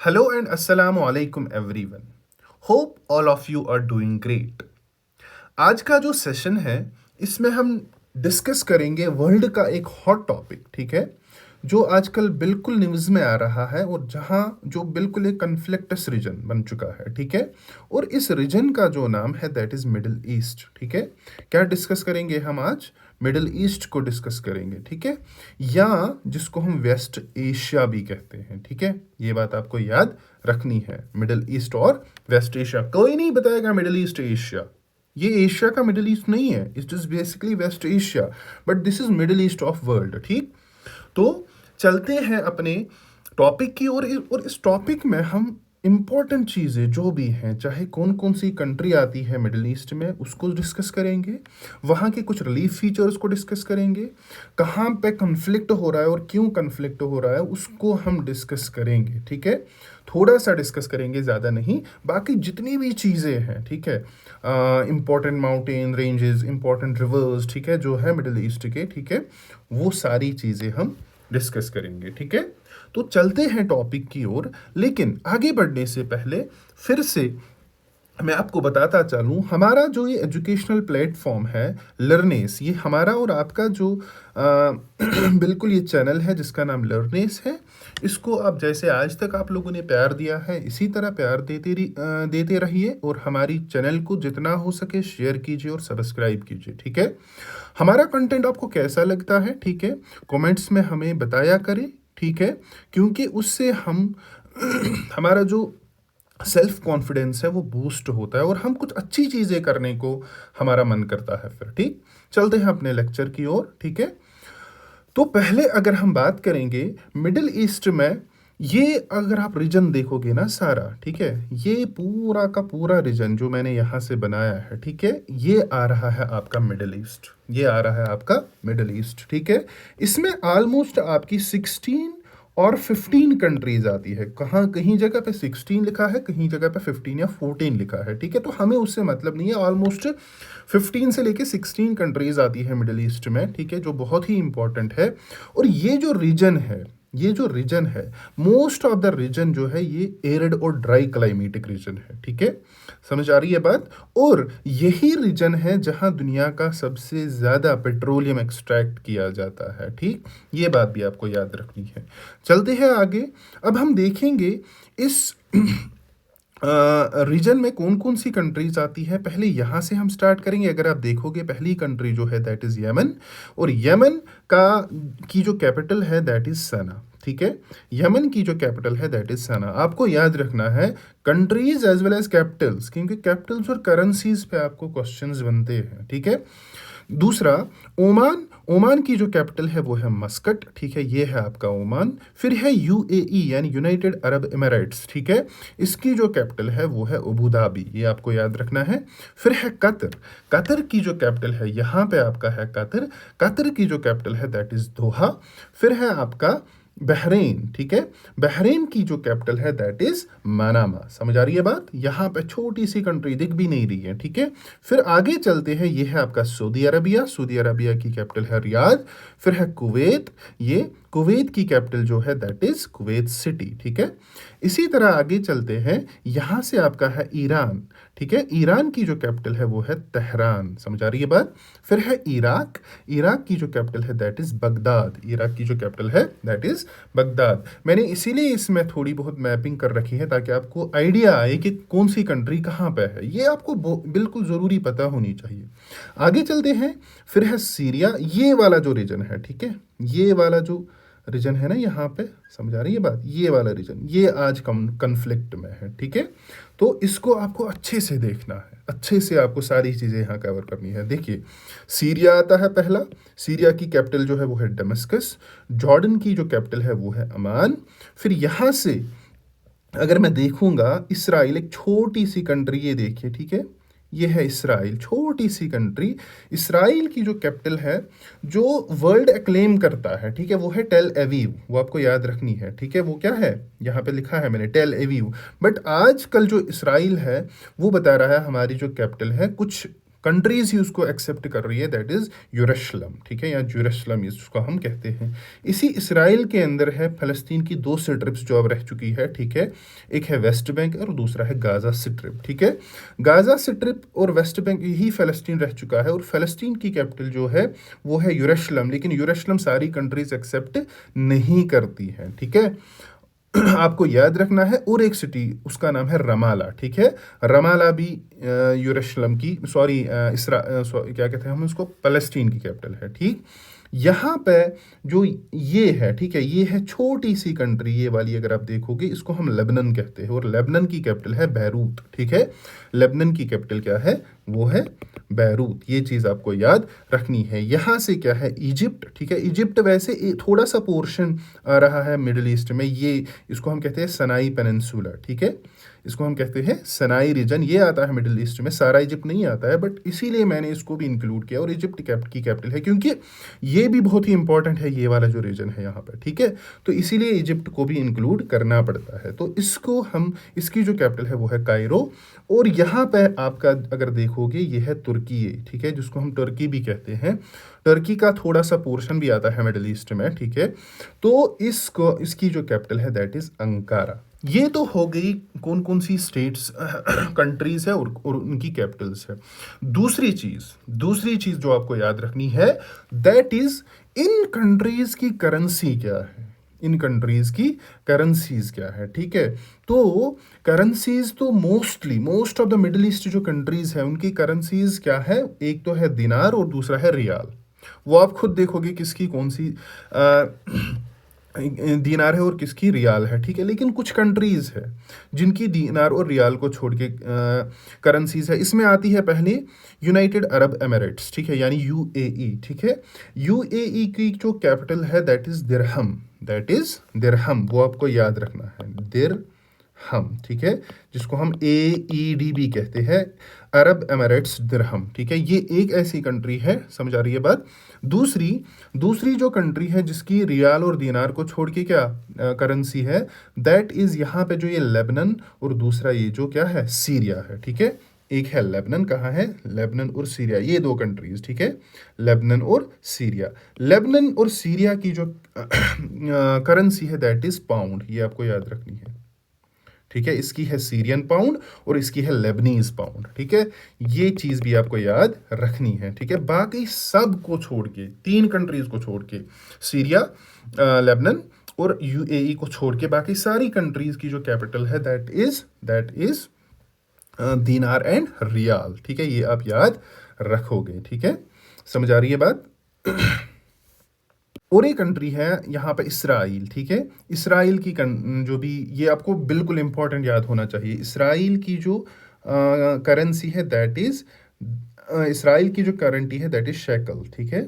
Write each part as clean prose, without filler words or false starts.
Hello and assalamu alaikum everyone. Hope all of you are doing great. आज का जो session है इसमें हम डिस्कस करेंगे वर्ल्ड का एक हॉट टॉपिक, ठीक है, जो आजकल बिल्कुल न्यूज़ में आ रहा है और जहाँ जो बिल्कुल एक कन्फ्लिक्टस रीजन बन चुका है, ठीक है। और इस रीजन का जो नाम है दैट इज़ मिडिल ईस्ट, ठीक है। क्या डिस्कस करेंगे हम आज? मिडिल ईस्ट को डिस्कस करेंगे, ठीक है, या जिसको हम वेस्ट एशिया भी कहते हैं, ठीक है। ये बात आपको याद रखनी है, मिडिल ईस्ट और वेस्ट एशिया। कोई नहीं बताएगा मिडिल ईस्ट एशिया, ये एशिया का मिडिल ईस्ट नहीं है, it is basically west Asia, but this is middle east of world, ठीक। तो चलते हैं अपने टॉपिक की ओर और इस टॉपिक में हम इम्पॉर्टेंट चीज़ें जो भी हैं, चाहे कौन कौन सी कंट्री आती है मिडिल ईस्ट में, उसको डिस्कस करेंगे। वहाँ के कुछ रिलीफ फीचर्स को डिस्कस करेंगे। कहाँ पे कन्फ्लिक्ट हो रहा है और क्यों कन्फ्लिक्ट हो रहा है उसको हम डिस्कस करेंगे, ठीक है। थोड़ा सा डिस्कस करेंगे, ज़्यादा नहीं। बाकी जितनी भी चीज़ें हैं, ठीक है, important mountain ranges, important reverse, ठीक है, जो है मिडिल ईस्ट के, ठीक है, वो सारी चीज़ें हम डिस्कस करेंगे, ठीक है। तो चलते हैं टॉपिक की ओर, लेकिन आगे बढ़ने से पहले फिर से मैं आपको बताता चलूँ, हमारा जो ये एजुकेशनल प्लेटफॉर्म है लर्नेस, ये हमारा और आपका जो बिल्कुल ये चैनल है जिसका नाम लर्नेस है। इसको आप जैसे आज तक आप लोगों ने प्यार दिया है इसी तरह प्यार देते रहिए और हमारी चैनल को जितना हो सके शेयर कीजिए और सब्सक्राइब कीजिए, ठीक है। हमारा कंटेंट आपको कैसा लगता है, ठीक है, कमेंट्स में हमें बताया करें, ठीक है, क्योंकि उससे हम हमारा जो सेल्फ कॉन्फिडेंस है वो बूस्ट होता है और हम कुछ अच्छी चीज़ें करने को हमारा मन करता है फिर, ठीक। चलते हैं अपने लेक्चर की ओर, ठीक है। तो पहले अगर हम बात करेंगे मिडिल ईस्ट में, ये अगर आप रीजन देखोगे ना सारा, ठीक है, ये पूरा का पूरा रीजन जो मैंने यहाँ से बनाया है, ठीक है, ये आ रहा है आपका मिडिल ईस्ट, ये आ रहा है आपका मिडिल ईस्ट, ठीक है। इसमें ऑलमोस्ट आपकी 16 और 15 कंट्रीज आती है। कहाँ कहीं जगह पे 16 लिखा है, कहीं जगह पे 15 या 14 लिखा है, ठीक है। तो हमें उससे मतलब नहीं है, ऑलमोस्ट 15 से लेके 16 कंट्रीज आती है मिडिल ईस्ट में, ठीक है, जो बहुत ही इंपॉर्टेंट है। और ये जो रीजन है, ये जो रीजन है, मोस्ट ऑफ द रीजन जो है ये एरिड और ड्राई क्लाइमेटिक रीजन है, ठीक है। समझ आ रही है बात? और यही रीजन है जहां दुनिया का सबसे ज़्यादा पेट्रोलियम एक्सट्रैक्ट किया जाता है, ठीक। ये बात भी आपको याद रखनी है। चलते हैं आगे। अब हम देखेंगे इस रीजन में कौन कौन सी कंट्रीज आती है। पहले यहाँ से हम स्टार्ट करेंगे। अगर आप देखोगे पहली कंट्री जो है दैट इज़ यमन, और यमन का की जो कैपिटल है दैट इज़ सना, ठीक है। यमन की जो कैपिटल है दैट इज़ सना। आपको याद रखना है countries as well as capitals, क्योंकि कैपिटल्स और करेंसीज पे आपको क्वेश्चंस बनते हैं, ठीक है। दूसरा, ओमान। ओमान की जो कैपिटल है वो है मस्कट, ठीक है, ये है आपका ओमान। फिर है यूएई यानी यूनाइटेड अरब एमिरेट्स, ठीक है, इसकी जो कैपिटल है वो है अबू धाबी, ये आपको याद रखना है। फिर है कतर। कतर की जो कैपिटल है यहाँ पे आपका है कतर। कतर की जो कैपिटल है दैट इज दोहा। फिर है आपका बहरीन, ठीक है, बहरीन की जो कैपिटल है दैट इज मनामा। समझ आ रही है बात? यहाँ पे छोटी सी कंट्री दिख भी नहीं रही है, ठीक है। फिर आगे चलते हैं, ये है आपका सऊदी अरबिया। सऊदी अरबिया की कैपिटल है रियाद। फिर है कुवैत, ये कुवैत की कैपिटल जो है दैट इज कुवैत सिटी, ठीक है। इसी तरह आगे चलते हैं, यहाँ से आपका है ईरान, ठीक है, ईरान की जो कैपिटल है वो है तेहरान। समझ आ रही है बात? फिर है इराक। इराक की जो कैपिटल है दैट इज बगदाद। इराक की जो कैपिटल है दैट इज बगदाद। मैंने इसीलिए इसमें थोड़ी बहुत मैपिंग कर रखी है ताकि आपको आइडिया आए कि कौन सी कंट्री कहाँ पे है। ये आपको बिल्कुल ज़रूरी पता होनी चाहिए। आगे चलते हैं, फिर है सीरिया, ये वाला जो रीजन है, ठीक है, ये वाला जो रीजन है ना यहाँ पे, समझ आ रही है बात? ये वाला रीजन ये आज कन्फ्लिक्ट में है, ठीक है। तो इसको आपको अच्छे से देखना है, अच्छे से आपको सारी चीज़ें यहाँ कवर करनी है। देखिए, सीरिया आता है पहला। सीरिया की कैपिटल जो है वो है दमिश्कस। जॉर्डन की जो कैपिटल है वो है अमान। फिर यहाँ से अगर मैं देखूंगा, इसराइल एक छोटी सी कंट्री, ये देखिए, ठीक है, ये है इसराइल, छोटी सी कंट्री। इसराइल की जो कैपिटल है जो वर्ल्ड एक्लेम करता है, ठीक है, वो है टेल एवीव। वो आपको याद रखनी है, ठीक है। वो क्या है, यहाँ पे लिखा है मैंने टेल एवीव। बट आजकल जो इसराइल है वो बता रहा है हमारी जो कैपिटल है कुछ कंट्रीज ही उसको एक्सेप्ट कर रही है, दैट इज यरूशलेम, ठीक है, या जेरूशलम जिसको हम कहते हैं। इसी इसराइल के अंदर है फ़लस्तीन की दो स्ट्रिप्स जो अब रह चुकी है, ठीक है। एक है वेस्ट बैंक और दूसरा है गाजा स्ट्रिप, ठीक है। गाजा स्ट्रिप और वेस्ट बैंक ही फ़लस्तीन रह चुका है, और फ़लस्तीन की कैपिटल जो है वो है यरूशलेम, लेकिन यरूशलेम सारी कंट्रीज एक्सेप्ट नहीं करती हैं, ठीक है। आपको याद रखना है, और एक सिटी उसका नाम है रमाला, ठीक है। रमाला भी यरूशलेम की, सॉरी क्या कहते हैं हम उसको, फ़लस्तीन की कैपिटल है, ठीक। यहाँ पे जो ये है, ठीक है, ये है छोटी सी कंट्री, ये वाली अगर आप देखोगे इसको हम लेबनान कहते हैं, और लेबनान की कैपिटल है बैरूत, ठीक है। लेबनान की कैपिटल क्या है, वो है बैरूत। ये चीज़ आपको याद रखनी है। यहाँ से क्या है, इजिप्ट, ठीक है। इजिप्ट वैसे थोड़ा सा पोर्शन आ रहा है मिडिल ईस्ट में, ये इसको हम कहते हैं सनाई पेनिनसुला, ठीक है। इसको हम कहते हैं सनाई रीजन, ये आता है मिडिल ईस्ट में, सारा इजिप्ट नहीं आता है, बट इसीलिए मैंने इसको भी इंक्लूड किया, और इजिप्ट की कैपिटल है, क्योंकि ये भी बहुत ही इंपॉर्टेंट है, ये वाला जो रीजन है यहाँ पर, ठीक है। तो इसीलिए इजिप्ट को भी इंक्लूड करना पड़ता है। तो इसको हम, इसकी जो कैपिटल है वो है कायरो। और यहाँ पे आपका अगर देखोगे ये है तुर्की, ठीक है, जिसको हम तुर्की भी कहते हैं। टर्की का थोड़ा सा पोर्शन भी आता है मिडिल ईस्ट में, ठीक है। तो इसको, इसकी जो कैपिटल है दैट इज अंकारा। ये तो हो गई कौन कौन सी स्टेट्स कंट्रीज है और उनकी कैपिटल्स है। दूसरी चीज जो आपको याद रखनी है, दैट इज इन कंट्रीज की करेंसी क्या है, इन कंट्रीज की करेंसीज क्या है, ठीक है। तो करेंसीज तो most of the middle east जो कंट्रीज है उनकी करेंसीज क्या है, एक तो है दिनार और दूसरा है रियाल। वो आप खुद देखोगे किसकी कौन सी दीनार है और किसकी रियाल है, ठीक है। लेकिन कुछ कंट्रीज है जिनकी दीनार और रियाल को छोड़ के करेंसीज है। इसमें आती है पहले यूनाइटेड अरब एमिरेट्स, ठीक है, यानी यूएई, ठीक है। यूएई की जो कैपिटल है दैट इज दिरहम, वो आपको याद रखना है, दिरहम, ठीक है, जिसको हम AED भी कहते हैं, अरब एमिरेट्स दिरहम, ठीक है। ये एक ऐसी कंट्री है, समझ आ रही है बात। दूसरी जो कंट्री है जिसकी रियाल और दीनार को छोड़ के क्या करेंसी है, दैट इज यहाँ पे जो ये लेबनन, और दूसरा ये जो क्या है सीरिया है, ठीक है। एक है लेबनन, कहाँ है, लेबनन और सीरिया, ये दो कंट्रीज, ठीक है, लेबनन और सीरिया। लेबनन और सीरिया की जो करेंसी है दैट इज पाउंड, ये आपको याद रखनी है, ठीक है। इसकी है सीरियन पाउंड और इसकी है लेबनीज पाउंड, ठीक है। ये चीज भी आपको याद रखनी है, ठीक है। बाकी सब को छोड़ के, तीन कंट्रीज को छोड़ के, सीरिया, लेबनन और यूएई को छोड़ के, बाकी सारी कंट्रीज की जो कैपिटल है that is dinar and riyal, ठीक है। ये आप याद रखोगे, ठीक है, समझ आ रही है बात। और एक कंट्री है यहाँ पे इसराइल, ठीक है। इसराइल की जो भी, ये आपको बिल्कुल इंपॉर्टेंट याद होना चाहिए, इसराइल की जो करेंसी है दैट इज, इसराइल की जो करेंसी है दैट इज शेकल, ठीक है,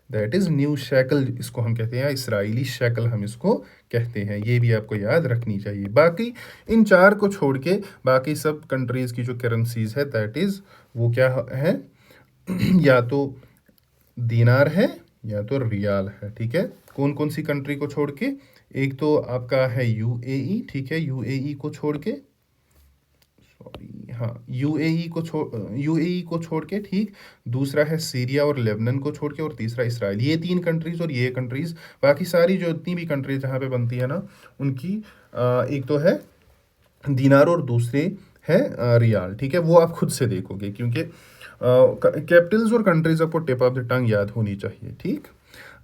दैट इज न्यू शेकल, इसको हम कहते हैं, इसराइली शेकल हम इसको कहते हैं। ये भी आपको याद रखनी चाहिए। बाकी इन चार को छोड़ के बाकी सब कंट्रीज की जो करेंसीज है दैट इज, वो क्या है या तो दीनार है या तो रियाल है, ठीक है। कौन कौन सी कंट्री को छोड़ के, एक तो आपका है यूएई, ठीक है, यूएई को छोड़ के, सॉरी हाँ, यूएई को छोड़ के, ठीक। दूसरा है सीरिया और लेबनान को छोड़ के, और तीसरा इसराइल। ये तीन कंट्रीज और ये कंट्रीज, बाकी सारी जो इतनी भी कंट्रीज जहाँ पे बनती है ना उनकी एक तो है दीनार और दूसरे है रियाल, ठीक है। वो आप खुद से देखोगे, क्योंकि कैपिटल्स और कंट्रीज आपको टिप ऑफ द टंग याद होनी चाहिए, ठीक।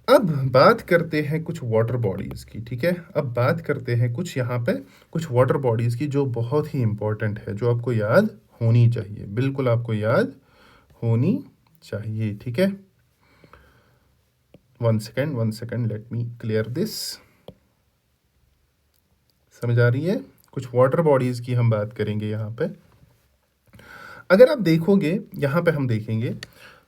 अब बात करते हैं कुछ वाटर बॉडीज की, ठीक है। अब बात करते हैं कुछ यहाँ पे कुछ वाटर बॉडीज की जो बहुत ही इंपॉर्टेंट है, जो आपको याद होनी चाहिए, बिल्कुल आपको याद होनी चाहिए, ठीक है। One second, let me clear this. समझ आ रही है। कुछ वाटर बॉडीज की हम बात करेंगे यहाँ पे। अगर आप देखोगे यहाँ पे, हम देखेंगे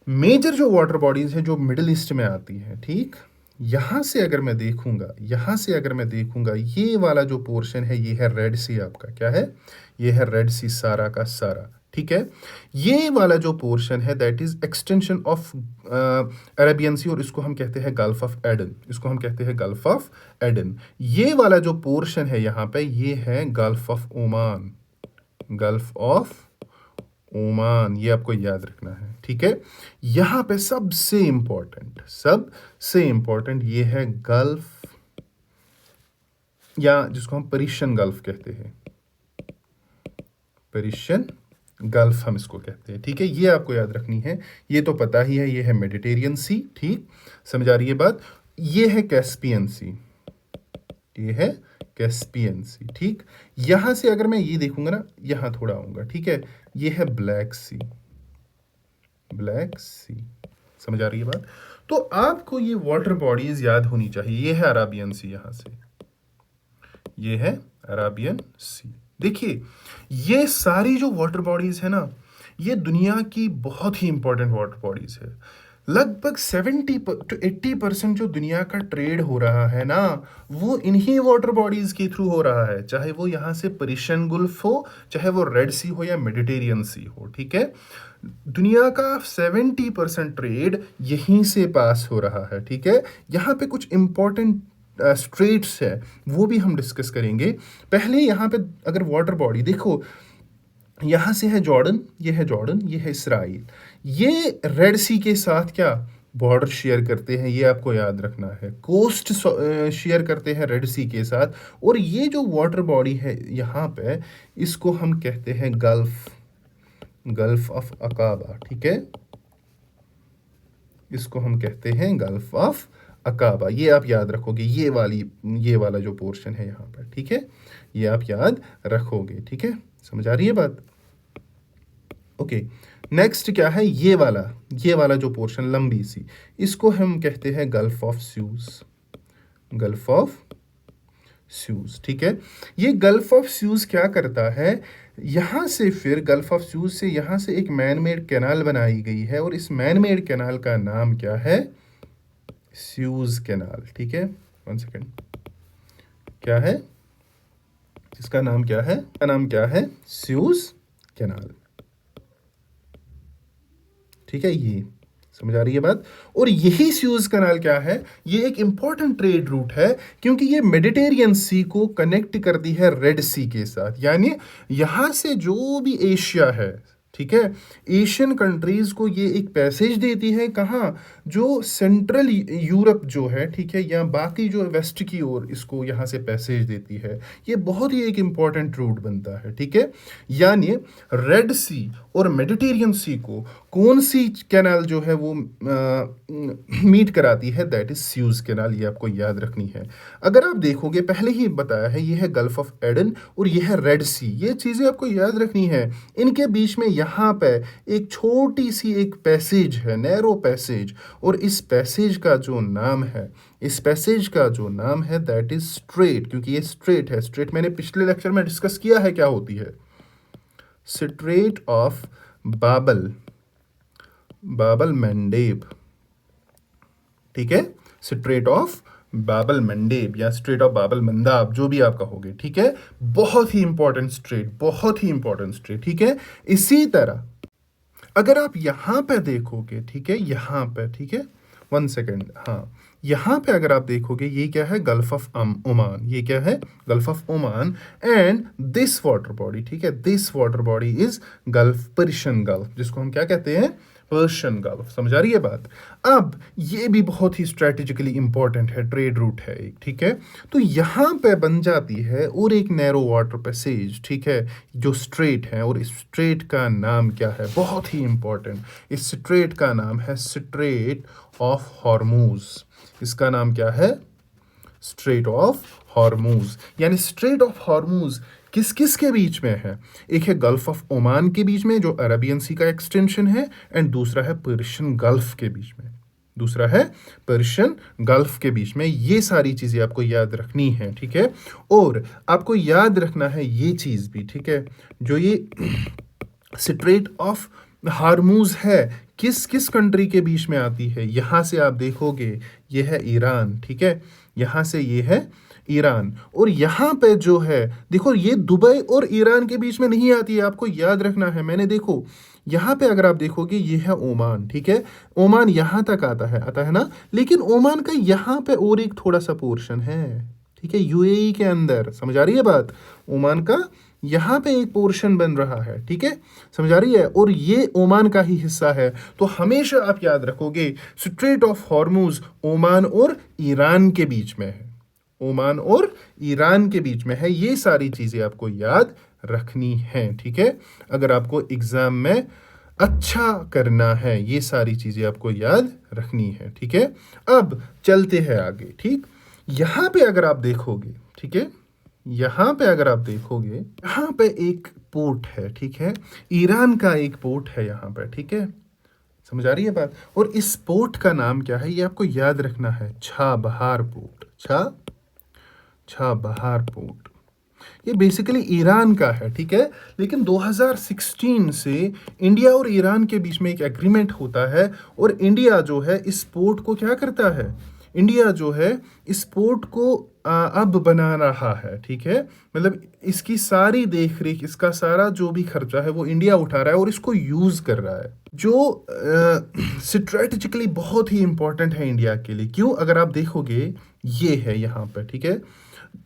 मेजर जो वाटर बॉडीज हैं जो मिडिल ईस्ट में आती हैं, ठीक। यहाँ से अगर मैं देखूंगा ये वाला जो पोर्शन है ये है रेड सी, आपका क्या है, ये है रेड सी, सारा का सारा, ठीक है। ये वाला जो पोर्शन है that is extension of Arabian sea, और इसको हम कहते हैं गल्फ ऑफ एडन, ये वाला जो पोर्शन है यहाँ पे ये है गल्फ ऑफ ओमान, ये आपको याद रखना है, ठीक है। यहां पे सबसे इंपॉर्टेंट ये है गल्फ, या जिसको हम पर्शियन गल्फ कहते हैं, पर्शियन गल्फ हम इसको कहते हैं, ठीक है। ये आपको याद रखनी है, ये तो पता ही है, ये है मेडिटेरियन सी, ठीक, समझ आ रही है बात। ये है कैस्पियन सी, ये है कैस्पियन सी, ठीक। यहां से अगर मैं ये देखूंगा ना, यहां थोड़ा आऊंगा, ठीक है, ये है ब्लैक सी, ब्लैक सी, समझ आ रही है बात। तो आपको ये वाटर बॉडीज याद होनी चाहिए। ये है अराबियन सी, यहां से ये है अराबियन सी। देखिए ये सारी जो वाटर बॉडीज है ना, ये दुनिया की बहुत ही इंपॉर्टेंट वाटर बॉडीज है। लगभग 70 to 80% जो दुनिया का ट्रेड हो रहा है ना, वो इन्हीं वाटर बॉडीज के थ्रू हो रहा है, चाहे वो यहाँ से पर्शियन गुल्फ हो, चाहे वो रेड सी हो या मेडिटेरियन सी हो, ठीक है। दुनिया का 70% ट्रेड यहीं से पास हो रहा है, ठीक है। यहाँ पे कुछ इंपॉर्टेंट स्ट्रेट्स है, वो भी हम डिस्कस करेंगे। पहले यहाँ पे अगर वाटर बॉडी देखो, यहाँ से है जॉर्डन, ये है जॉर्डन, ये है इसराइल, ये रेड सी के साथ क्या बॉर्डर शेयर करते हैं, ये आपको याद रखना है। कोस्ट शेयर करते हैं रेड सी के साथ। और ये जो वाटर बॉडी है यहाँ पे, इसको हम कहते हैं गल्फ, गल्फ ऑफ अकाबा, ठीक है, इसको हम कहते हैं गल्फ ऑफ अकाबा। ये आप याद रखोगे, ये वाला जो पोर्शन है यहाँ पर, ठीक है, ये आप याद रखोगे, ठीक है, समझ आ रही है बात। ओके, नेक्स्ट क्या है, ये वाला जो पोर्शन लंबी सी, इसको हम कहते हैं gulf of sues, gulf of sues, ठीक है। ये गल्फ ऑफ स्यूज क्या करता है, यहाँ से फिर गल्फ ऑफ स्यूज से यहाँ से एक मैन मेड कैनाल बनाई गई है, और इस मैन मेड कैनाल का नाम क्या है, स्यूज कैनाल, ठीक है। 1 सेकेंड, क्या है इसका नाम, क्या है इसका नाम, क्या है स्यूज कैनाल, ठीक है। ये समझ आ रही है बात। और यही स्यूज कैनाल क्या है, ये एक इंपॉर्टेंट ट्रेड रूट है, क्योंकि ये मेडिटेरियन सी को कनेक्ट करती है रेड सी के साथ। यानी यहां से जो भी एशिया है, ठीक है, एशियन कंट्रीज को ये एक पैसेज देती है, कहाँ, जो सेंट्रल यूरोप जो है, ठीक है, या बाकी जो वेस्ट की ओर इसको यहाँ से पैसेज देती है। ये बहुत ही एक इंपॉर्टेंट रूट बनता है, ठीक है। यानी रेड सी और मेडिटेरियन सी को कौन सी कैनाल जो है वो मीट कराती है, दैट इज स्यूज कैनाल। ये आपको याद रखनी है। अगर आप देखोगे, पहले ही बताया है, ये है गल्फ ऑफ एडन और ये है रेड सी, ये चीज़ें आपको याद रखनी है। इनके बीच में यहाँ पे एक छोटी सी एक पैसेज है, नैरो पैसेज, और इस पैसेज का जो नाम है, इस पैसेज का जो नाम है दैट इज स्ट्रेट, क्योंकि ये स्ट्रेट है। स्ट्रेट मैंने पिछले लेक्चर में डिस्कस किया है क्या होती है, straight of Babal, Babal Mandeb, ठीक है, स्ट्रेट ऑफ बाबल मंडेब या स्ट्रेट ऑफ बाबल मंदाब, जो भी आप कहोगे, ठीक है। बहुत ही इंपॉर्टेंट स्ट्रेट, बहुत ही इंपॉर्टेंट स्ट्रेट, ठीक है। इसी तरह अगर आप यहां पे देखोगे, ठीक है, यहां पे, ठीक है, 1 सेकेंड, हाँ, यहां पे अगर आप देखोगे, ये क्या है, गल्फ ऑफ ओमान, ये क्या है, gulf of Oman, and this water body, ठीक है, this water body is gulf, Persian gulf, जिसको हम क्या कहते हैं, पर्शियन गल्फ। समझ आ रही है बात। अब ये भी बहुत ही स्ट्रेटेजिकली इंपॉर्टेंट है, ट्रेड रूट है एक, ठीक है। तो यहाँ पे बन जाती है और एक नैरो वाटर पैसेज, ठीक है, जो स्ट्रेट है, और इस स्ट्रेट का नाम क्या है, बहुत ही इंपॉर्टेंट, इस स्ट्रेट का नाम है स्ट्रेट ऑफ हॉर्मूज। इसका नाम क्या है, स्ट्रेट ऑफ हॉर्मूज। यानी स्ट्रेट ऑफ हॉर्मूज किस किस के बीच में है, एक है गल्फ ऑफ ओमान के बीच में, जो अरेबियन सी का एक्सटेंशन है, एंड दूसरा है पर्शियन गल्फ के बीच में, दूसरा है पर्शियन गल्फ के बीच में। ये सारी चीज़ें आपको याद रखनी है, ठीक है। और आपको याद रखना है ये चीज़ भी, ठीक है, जो ये स्ट्रेट ऑफ हार्मूज है, किस किस कंट्री के बीच में आती है। यहाँ से आप देखोगे, ये है ईरान, ठीक है, यहाँ से ये है ईरान, और यहाँ पे जो है, देखो, ये दुबई और ईरान के बीच में नहीं आती है, आपको याद रखना है। मैंने देखो यहाँ पे अगर आप देखोगे, ये है ओमान, ठीक है, ओमान यहाँ तक आता है ना, लेकिन ओमान का यहाँ पे और एक थोड़ा सा पोर्शन है, ठीक है, यूएई के अंदर। समझ आ रही है बात। ओमान का यहाँ पे एक पोर्शन बन रहा है, ठीक है, समझ आ रही है, और ये ओमान का ही हिस्सा है। तो हमेशा आप याद रखोगे स्ट्रेट ऑफ हॉर्मुज ओमान और ईरान के बीच में है, ओमान और ईरान के बीच में है। ये सारी चीजें आपको याद रखनी है, ठीक है, अगर आपको एग्जाम में अच्छा करना है, ये सारी चीजें आपको याद रखनी है, ठीक है। अब चलते हैं आगे, ठीक। यहां पे अगर आप देखोगे, ठीक है, यहां पे अगर आप देखोगे, यहां पे एक पोर्ट है, ठीक है, ईरान का एक पोर्ट है यहां पे, ठीक है, समझ आ रही है बात। और इस पोर्ट का नाम क्या है, ये आपको याद रखना है, छाबहार पोर्ट, छाबहार पोर्ट। ये बेसिकली ईरान का है, ठीक है, लेकिन 2016 से इंडिया और ईरान के बीच में एक एग्रीमेंट होता है, और इंडिया जो है इस पोर्ट को क्या करता है, इंडिया जो है इस पोर्ट को अब बना रहा है, ठीक है, मतलब इसकी सारी देख रेख, इसका सारा जो भी खर्चा है वो इंडिया उठा रहा है और इसको यूज कर रहा है, जो स्ट्रेटेजिकली बहुत ही इंपॉर्टेंट है इंडिया के लिए। क्यों, अगर आप देखोगे ये है यहाँ पे, ठीक है,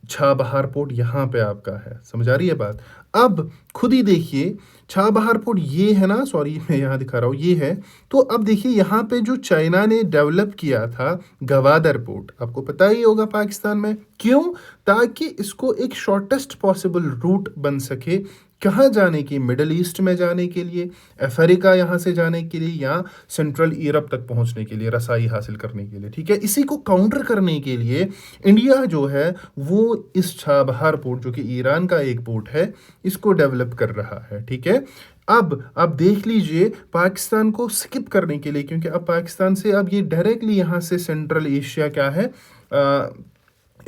छाबहार पोर्ट यहाँ पे आपका है, समझ आ रही है बात। अब खुद ही देखिए, छाबहार पोर्ट ये है ना, सॉरी मैं यहाँ दिखा रहा हूँ, ये है। तो अब देखिए यहाँ पे जो चाइना ने डेवलप किया था गवादर पोर्ट, आपको पता ही होगा पाकिस्तान में, क्यों, ताकि इसको एक शॉर्टेस्ट पॉसिबल रूट बन सके, कहाँ जाने की, मिडल ईस्ट में जाने के लिए, अफ्रीका यहाँ से जाने के लिए, या सेंट्रल यूरोप तक पहुँचने के लिए, रसाई हासिल करने के लिए, ठीक है। इसी को काउंटर करने के लिए इंडिया जो है वो इस छाबहार पोर्ट, जो कि ईरान का एक पोर्ट है, इसको डेवलप कर रहा है, ठीक है। अब आप देख लीजिए पाकिस्तान को स्किप करने के लिए, क्योंकि अब पाकिस्तान से अब ये डायरेक्टली यहाँ से सेंट्रल एशिया क्या है,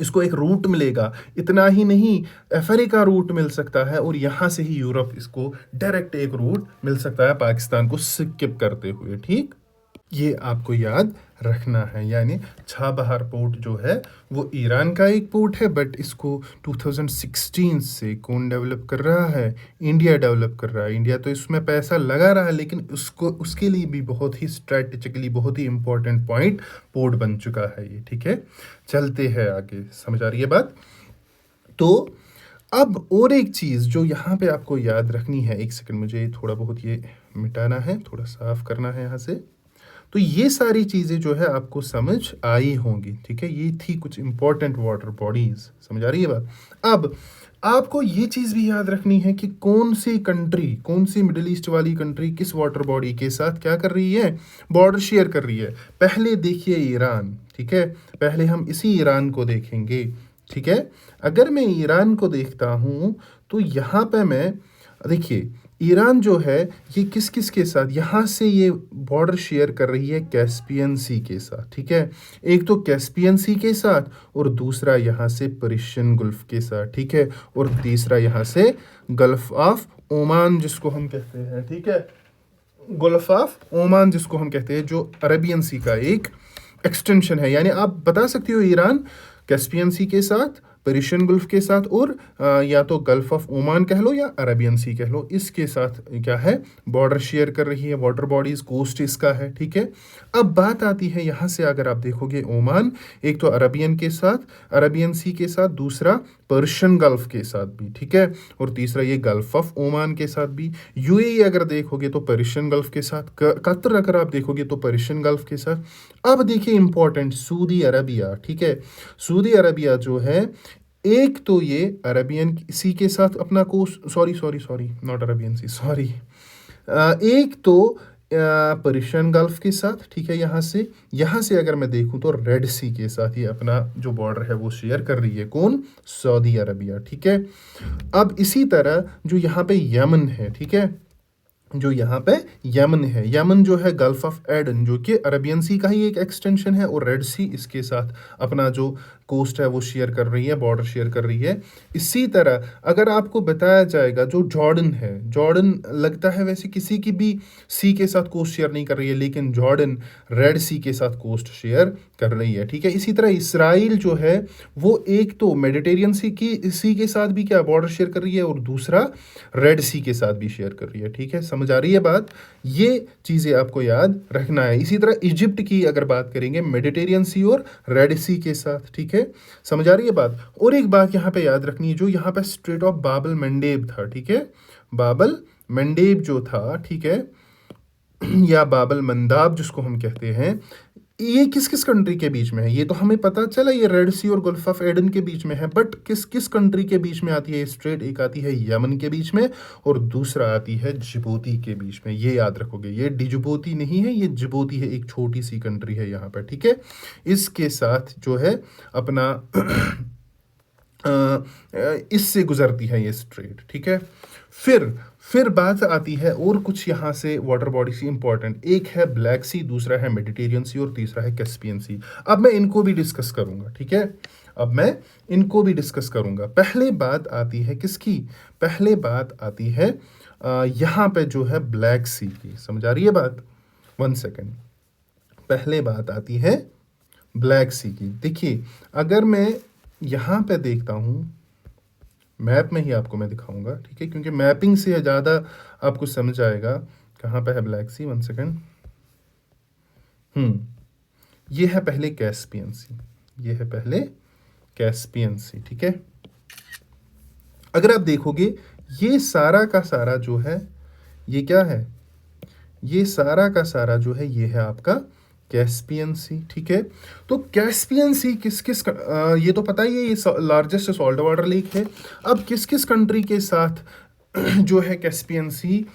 इसको एक रूट मिलेगा। इतना ही नहीं, अफ्रीका रूट मिल सकता है, और यहाँ से ही यूरोप इसको डायरेक्ट एक रूट मिल सकता है पाकिस्तान को स्किप करते हुए, ठीक। ये आपको याद रखना है। यानी छाबहार पोर्ट जो है वो ईरान का एक पोर्ट है, बट इसको 2016 से कौन डेवलप कर रहा है, इंडिया डेवलप कर रहा है। इंडिया तो इसमें पैसा लगा रहा है, लेकिन उसको उसके लिए भी बहुत ही स्ट्रेटेजिकली बहुत ही इंपॉर्टेंट पॉइंट पोर्ट बन चुका है ये, ठीक है। चलते हैं आगे, समझ आ रही है बात। तो अब और एक चीज़ जो यहाँ पे आपको याद रखनी है, एक सेकंड मुझे थोड़ा बहुत ये मिटाना है, थोड़ा साफ करना है यहाँ से। तो ये सारी चीज़ें जो है आपको समझ आई होंगी, ठीक है। ये थी कुछ इंपॉर्टेंट वाटर बॉडीज, समझ आ रही है बात। अब आपको ये चीज़ भी याद रखनी है कि कौन सी कंट्री, कौन सी मिडिल ईस्ट वाली कंट्री किस वाटर बॉडी के साथ क्या कर रही है, बॉर्डर शेयर कर रही है। पहले देखिए ईरान, ठीक है, पहले हम इसी ईरान को देखेंगे, ठीक है। अगर मैं ईरान को देखता हूँ तो यहाँ पे मैं देखिए ईरान जो है ये किस किस के साथ, यहाँ से ये बॉर्डर शेयर कर रही है कैस्पियन सी के साथ, ठीक है। एक तो कैस्पियन सी के साथ, और दूसरा यहाँ से पर्शियन गल्फ के साथ, ठीक है, और तीसरा यहाँ से गल्फ ऑफ ओमान जिसको हम कहते हैं, ठीक है, गल्फ ऑफ ओमान जिसको हम कहते हैं, जो अरेबियन सी का एक एक्सटेंशन है। यानी आप बता सकते हो ईरान कैस्पियन सी के साथ, पर्शियन गल्फ के साथ, और या तो गल्फ ऑफ ओमान कह लो या अरेबियन सी कह लो, इसके साथ क्या है, बॉर्डर शेयर कर रही है, वाटर बॉडीज, कोस्ट इसका है, ठीक है। अब बात आती है यहाँ से, अगर आप देखोगे ओमान एक तो अरेबियन के साथ, अरेबियन सी के साथ, दूसरा पर्शियन गल्फ के साथ भी, ठीक है, और तीसरा ये गल्फ ऑफ ओमान के साथ भी। यूएई अगर देखोगे तो पर्शियन गल्फ के साथ, कतर अगर आप देखोगे तो पर्शियन गल्फ के साथ। अब देखिए इंपॉर्टेंट सऊदी अरबिया, ठीक है, सऊदी अरबिया जो है एक तो ये अरबियन सी के साथ अपना coast, sorry not Arabian sea, sorry, एक तो पर्शियन गल्फ के साथ, ठीक है, यहाँ से अगर मैं देखूँ तो रेड सी के साथ ये अपना जो बॉर्डर है वो शेयर कर रही है, कौन, सऊदी अरबिया, ठीक है। अब इसी तरह जो यहाँ पे यमन है, ठीक है, जो यहाँ पे यमन है, यमन जो है गल्फ ऑफ एडन, जो कि अरबियन सी का ही एक एक्सटेंशन है, और रेड सी इसके साथ अपना जो कोस्ट है वो शेयर कर रही है, बॉर्डर शेयर कर रही है। इसी तरह अगर आपको बताया जाएगा जो जॉर्डन है, जॉर्डन लगता है वैसे किसी की भी सी के साथ कोस्ट शेयर नहीं कर रही है, लेकिन जॉर्डन रेड सी के साथ कोस्ट शेयर कर रही है, ठीक है। इसी तरह इसराइल जो है वो एक तो मेडिटेरियन सी के साथ भी क्या बॉर्डर शेयर कर रही है, और दूसरा रेड सी के साथ भी शेयर कर रही है, ठीक है, समझ आ रही है बात। ये चीज़ें आपको याद रखना है। इसी तरह इजिप्ट की अगर बात करेंगे, मेडिटेरियन सी और रेड सी के साथ, ठीक है। ठीक है, समझ आ रही है बात। और एक बात यहाँ पे याद रखनी है, जो यहाँ पे स्ट्रेट ऑफ बाबल मंडेब था, ठीक है, बाबल मंडेब जो था, ठीक है, या बाबल मंदाब जिसको हम कहते हैं, ये किस किस कंट्री के बीच में है? ये तो हमें पता चला ये रेड सी और गल्फ ऑफ एडन के बीच में है, बट किस किस कंट्री के बीच में आती है स्ट्रेट? एक आती है यमन के बीच में और दूसरा आती है जिबूती के बीच में। ये याद रखोगे, ये डिजिबूती नहीं है, ये जिबूती है, एक छोटी सी कंट्री है यहाँ पर, ठीक है। इसके साथ जो है अपना इससे गुजरती है ये स्ट्रेट, ठीक है। फिर बात आती है और कुछ यहाँ से वाटर बॉडी सी इंपॉर्टेंट, एक है ब्लैक सी, दूसरा है मेडिटेरियन सी और तीसरा है कैस्पियन सी। अब मैं इनको भी डिस्कस करूंगा, ठीक है, अब मैं इनको भी डिस्कस करूंगा। पहले बात आती है किसकी? पहले बात आती है यहाँ पे जो है ब्लैक सी की। समझ आ रही है बात? 1 सेकेंड। पहले बात आती है ब्लैक सी की। देखिए, अगर मैं यहाँ पे देखता हूँ, मैप में ही आपको मैं दिखाऊंगा, ठीक है, क्योंकि मैपिंग से ज़्यादा आपको समझ आएगा कहाँ पे है ब्लैक सी। 1 सेकेंड। ये है पहले कैस्पियन सी, ये है पहले कैस्पियन सी, ठीक है। अगर आप देखोगे ये सारा का सारा जो है, ये क्या है? ये सारा का सारा जो है ये है आपका कैस्पियन सी, ठीक है। तो कैस्पियन सी किस किस ये तो पता ही है, ये लार्जेस्ट सॉल्ट वाटर लेक है। अब किस किस कंट्री के साथ जो है कैस्पियन सी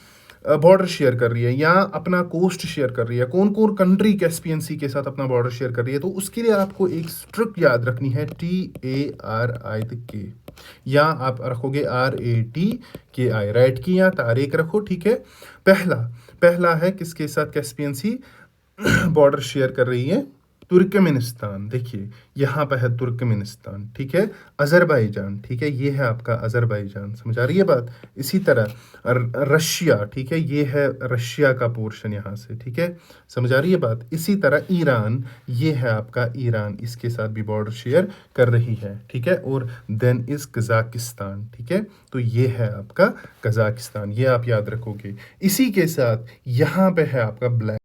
बॉर्डर शेयर कर रही है या अपना कोस्ट शेयर कर रही है? कौन कौन कंट्री कैस्पियन सी के साथ अपना बॉर्डर शेयर कर रही है? तो उसके लिए आपको एक स्ट्रिक याद रखनी है, TARIK, या आप रखोगे RATKI, राइट की या तारीख रखो, ठीक है। पहला है किसके साथ कैस्पियन सी बॉर्डर शेयर कर रही है? तुर्कमेनिस्तान। देखिए यहाँ पर है तुर्कमेनिस्तान, ठीक है। अजरबैजान, ठीक है, ये है आपका अजरबैजान। समझ आ रही है बात? इसी तरह रशिया, ठीक है, ये है रशिया का पोर्शन यहाँ से, ठीक है, समझ आ रही है बात। इसी तरह ईरान, ये है आपका ईरान, इसके साथ भी बॉर्डर शेयर कर रही है, ठीक है। और देन इज कजाकिस्तान, ठीक है, तो ये है आपका कजाकिस्तान, ये आप याद रखोगे। इसी के साथ यहाँ पे है आपका ब्लैक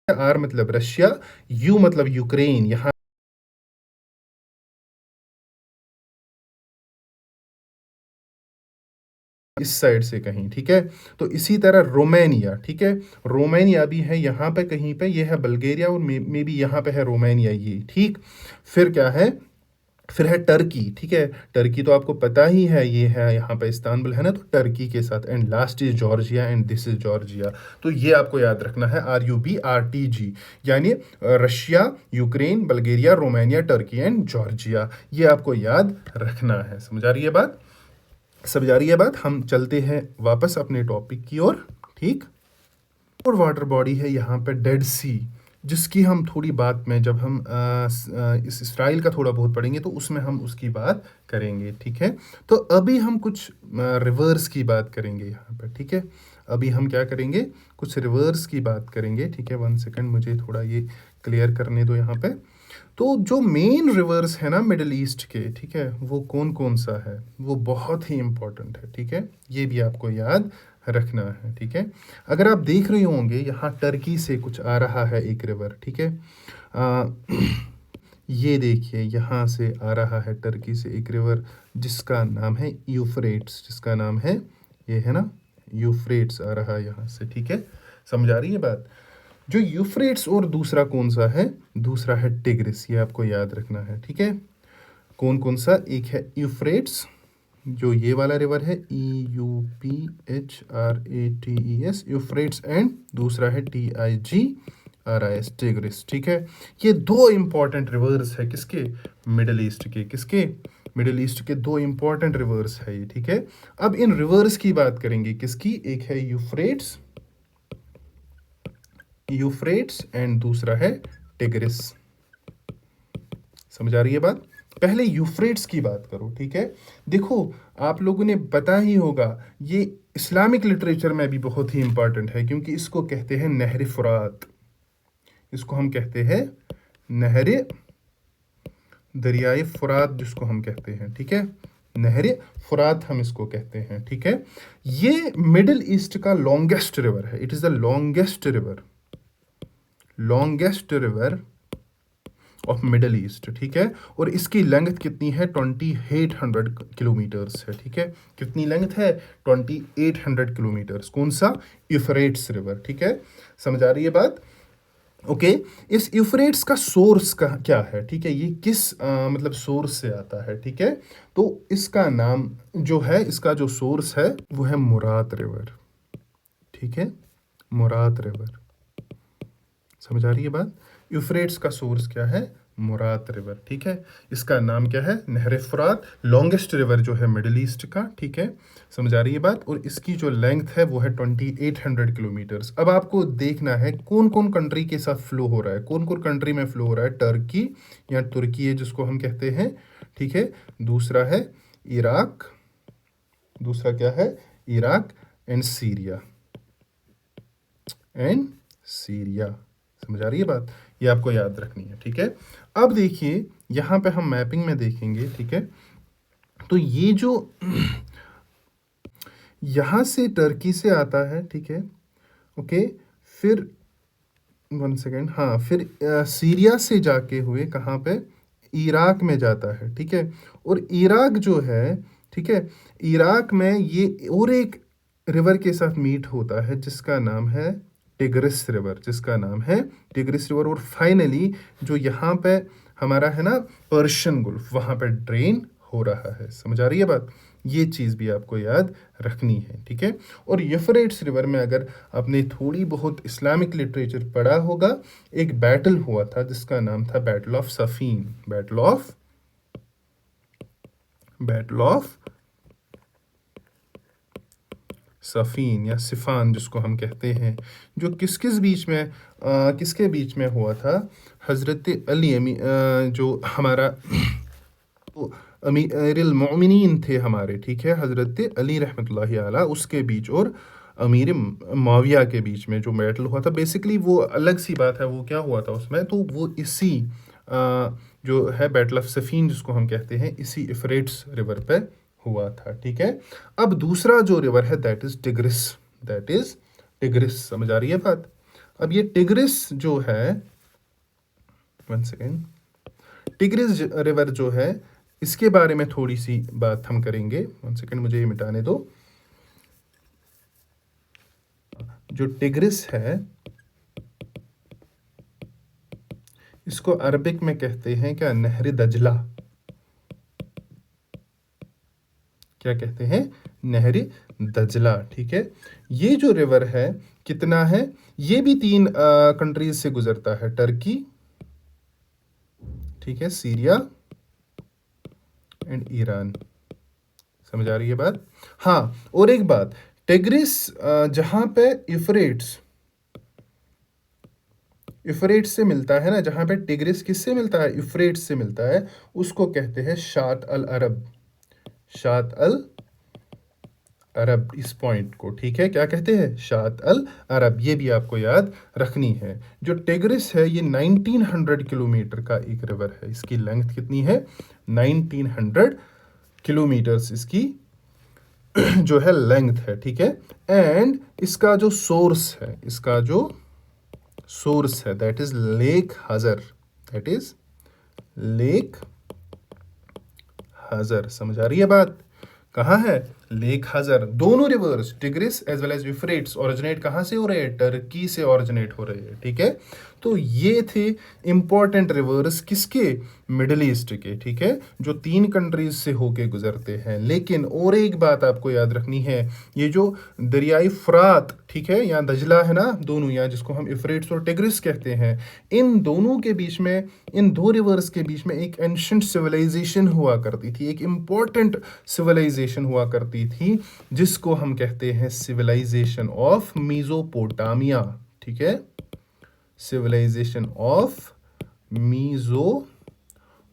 आर मतलब रशिया, यू मतलब यूक्रेन, यहाँ इस साइड से कहीं, ठीक है। तो इसी तरह रोमानिया, ठीक है, रोमानिया भी है यहाँ पे कहीं पे, ये है बल्गेरिया और मे भी यहाँ पे है रोमानिया, ये ठीक। फिर क्या है? फिर है टर्की, ठीक है, टर्की तो आपको पता ही है, ये है यहाँ पे इस्तांबुल है ना, तो टर्की के साथ। And last is Georgia and this is Georgia. तो ये आपको याद रखना है, RUBRTG, यानी Russia, Ukraine, Bulgaria, Romania, Turkey and Georgia, ये आपको याद रखना है। समझ आ रही है बात? समझ आ रही है बात? हम चलते हैं वापस अपने टॉपिक की ओर, ठीक। और वाटर बॉडी है यहाँ पे डेड सी, जिसकी हम थोड़ी बात में जब हम इस इसराइल का थोड़ा बहुत पढ़ेंगे तो उसमें हम उसकी बात करेंगे, ठीक है। तो अभी हम कुछ रिवर्स की बात करेंगे यहाँ पे, ठीक है। अभी हम क्या करेंगे? कुछ रिवर्स की बात करेंगे, ठीक है। 1 सेकेंड, मुझे थोड़ा ये क्लियर करने दो यहाँ पे। तो जो मेन रिवर्स है ना मिडिल ईस्ट के, ठीक है, वो कौन कौन सा है? वो बहुत ही इंपॉर्टेंट है, ठीक है, ये भी आपको याद रखना है, ठीक है। अगर आप देख रहे होंगे यहाँ टर्की से कुछ आ रहा है एक रिवर, ठीक है, ये देखिए यहाँ से आ रहा है टर्की से एक रिवर जिसका नाम है यूफ्रेट्स, जिसका नाम है, ये है ना, यूफ्रेट्स आ रहा है यहाँ से, ठीक है, समझ आ रही है बात? जो यूफ्रेट्स और दूसरा कौन सा है? दूसरा है टिग्रिस, ये आपको याद रखना है, ठीक है। कौन कौन सा? एक है यूफ्रेट्स, जो ये वाला रिवर है, EUPHRATES, यूफ्रेट्स, एंड दूसरा है TIGRIS, टिग्रिस, ठीक है। ये दो इंपॉर्टेंट रिवर्स है किसके? मिडिल ईस्ट के। किसके? मिडिल ईस्ट के दो इंपॉर्टेंट रिवर्स है ये, ठीक है। अब इन रिवर्स की बात करेंगे, किसकी? एक है यूफ्रेट्स, यूफ्रेट्स एंड दूसरा है टिग्रिस, समझ आ रही है बात। पहले यूफ्रेट्स की बात करो, ठीक है। देखो, आप लोगों ने पता ही होगा, ये इस्लामिक लिटरेचर में भी बहुत ही इंपॉर्टेंट है, क्योंकि इसको कहते हैं नहर फुरात। इसको हम कहते हैं नहर दरियाए फुरात, जिसको हम कहते हैं, ठीक है। नहर फुरात हम इसको कहते हैं, ठीक है। ये मिडिल ईस्ट का लॉन्गेस्ट रिवर है। It is the longest river of middle east, ठीक है। और इसकी लेंथ कितनी है? 2800 किलोमीटर्स है, ठीक है। कितनी लेंथ है? 2800 किलोमीटर्स। कौन सा? यूफ्रेट्स रिवर, ठीक है। समझ आ रही है बात? ओके। इस यूफ्रेट्स का सोर्स का क्या है, ठीक है। ये किस मतलब सोर्स से आता है, ठीक है। तो इसका नाम जो है, इसका जो सोर्स है वो है मुरात रिवर, ठीक है। मुरात रिवर। समझ आ रही है बात? यूफ्रेट्स का सोर्स क्या है? मुरात रिवर, ठीक है। इसका नाम क्या है? नहर फुरात। लॉन्गेस्ट रिवर जो है मिडिल ईस्ट का, ठीक है। समझ आ रही है बात? और इसकी जो लेंथ है वो है 2800 किलोमीटर्स। अब आपको देखना है कौन कौन कंट्री के साथ फ्लो हो रहा है, कौन कौन कंट्री में फ्लो हो रहा है। टर्की या तुर्की है जिसको हम कहते हैं, ठीक है। दूसरा है इराक, दूसरा क्या है? इराक एंड सीरिया, समझ आ रही है बात? ये आपको याद रखनी है, ठीक है। अब देखिए, यहां पे हम मैपिंग में देखेंगे, ठीक है। तो ये जो यहां से टर्की से आता है, ठीक है, ओके। फिर 1 सेकेंड, हाँ, फिर सीरिया से जाके हुए कहाँ पे? इराक में जाता है, ठीक है। और इराक जो है, ठीक है, इराक में ये और एक रिवर के साथ मीट होता है जिसका नाम है टिग्रिस रिवर, जिसका नाम है टिग्रिस रिवर। और फाइनली जो यहाँ पे हमारा है ना पर्शियन गुल्फ, वहाँ पे ड्रेन हो रहा है। समझ आ रही है बात? ये चीज़ भी आपको याद रखनी है, ठीक है। और यूफ्रेट्स रिवर में अगर आपने थोड़ी बहुत इस्लामिक लिटरेचर पढ़ा होगा, एक बैटल हुआ था जिसका नाम था battle of Safeen, battle of Safeen या सिफान जिसको हम कहते हैं, जो किस बीच में किसके बीच में हुआ था? हज़रत अली जो हमारा अमीरुल मोमिनीन थे हमारे, ठीक है, हज़रत अली रहमतुल्लाहि अलैह, उसके बीच और अमीर माविया के बीच में जो बैटल हुआ था। बेसिकली वो अलग सी बात है, वो क्या हुआ था उसमें, तो वो इसी जो है बैटल ऑफ सफीन जिसको हम कहते हैं, इसी यूफ्रेट्स रिवर पे हुआ था, ठीक है। अब दूसरा जो रिवर है दैट इज टिग्रिस, समझ आ रही है बात? अब ये टिग्रिस जो है, 1 सेकेंड, टिग्रिस रिवर जो है, इसके बारे में थोड़ी सी बात हम करेंगे। 1 सेकेंड, मुझे ये मिटाने दो। जो टिग्रिस है, इसको अरबिक में कहते हैं क्या? नहर दजला। क्या कहते हैं? नहर दजला, ठीक है। ये जो रिवर है कितना है? ये भी 3 कंट्रीज से गुजरता है, टर्की, ठीक है, सीरिया एंड ईरान। समझ आ रही है बात? हाँ, और एक बात, टिग्रिस जहां पे यूफ्रेट्स से मिलता है ना, जहां पे टिग्रिस किससे मिलता है? यूफ्रेट्स से मिलता है, उसको कहते हैं शात अल अरब, शात अल अरब, इस पॉइंट को, ठीक है, क्या कहते हैं? शात अल अरब। ये भी आपको याद रखनी है। जो टिग्रिस है ये 1900 किलोमीटर का एक रिवर है। इसकी लेंथ कितनी है? 1900 किलोमीटर्स इसकी जो है लेंथ है, ठीक है। एंड इसका जो सोर्स है दैट इज लेक हजर, समझ आ रही है बात? कहाँ है? Lake Hazar. दोनों rivers Tigris as well as Euphrates originate कहाँ से हो रहे हैं? टर्की से ओरिजिनेट हो रहे हैं, ठीक है। तो ये थे इंपॉर्टेंट रिवर्स किसके? मिडिल ईस्ट के, ठीक है, जो 3 कंट्रीज से होके गुजरते हैं। लेकिन और एक बात आपको याद रखनी है, ये जो दरियाई फुरात, ठीक है, या दजला है ना, दोनों, या जिसको हम यूफ्रेट्स और टिग्रिस कहते हैं, इन दोनों के बीच में, इन 2 रिवर्स के बीच में एक एंशिएंट सिविलाइजेशन हुआ करती थी, एक इंपॉर्टेंट सिविलाइजेशन हुआ करती थी, जिसको हम कहते हैं सिविलाइजेशन ऑफ मीसोपोटामिया, ठीक है, सिविलाइजेशन ऑफ मीसोपोटामिया,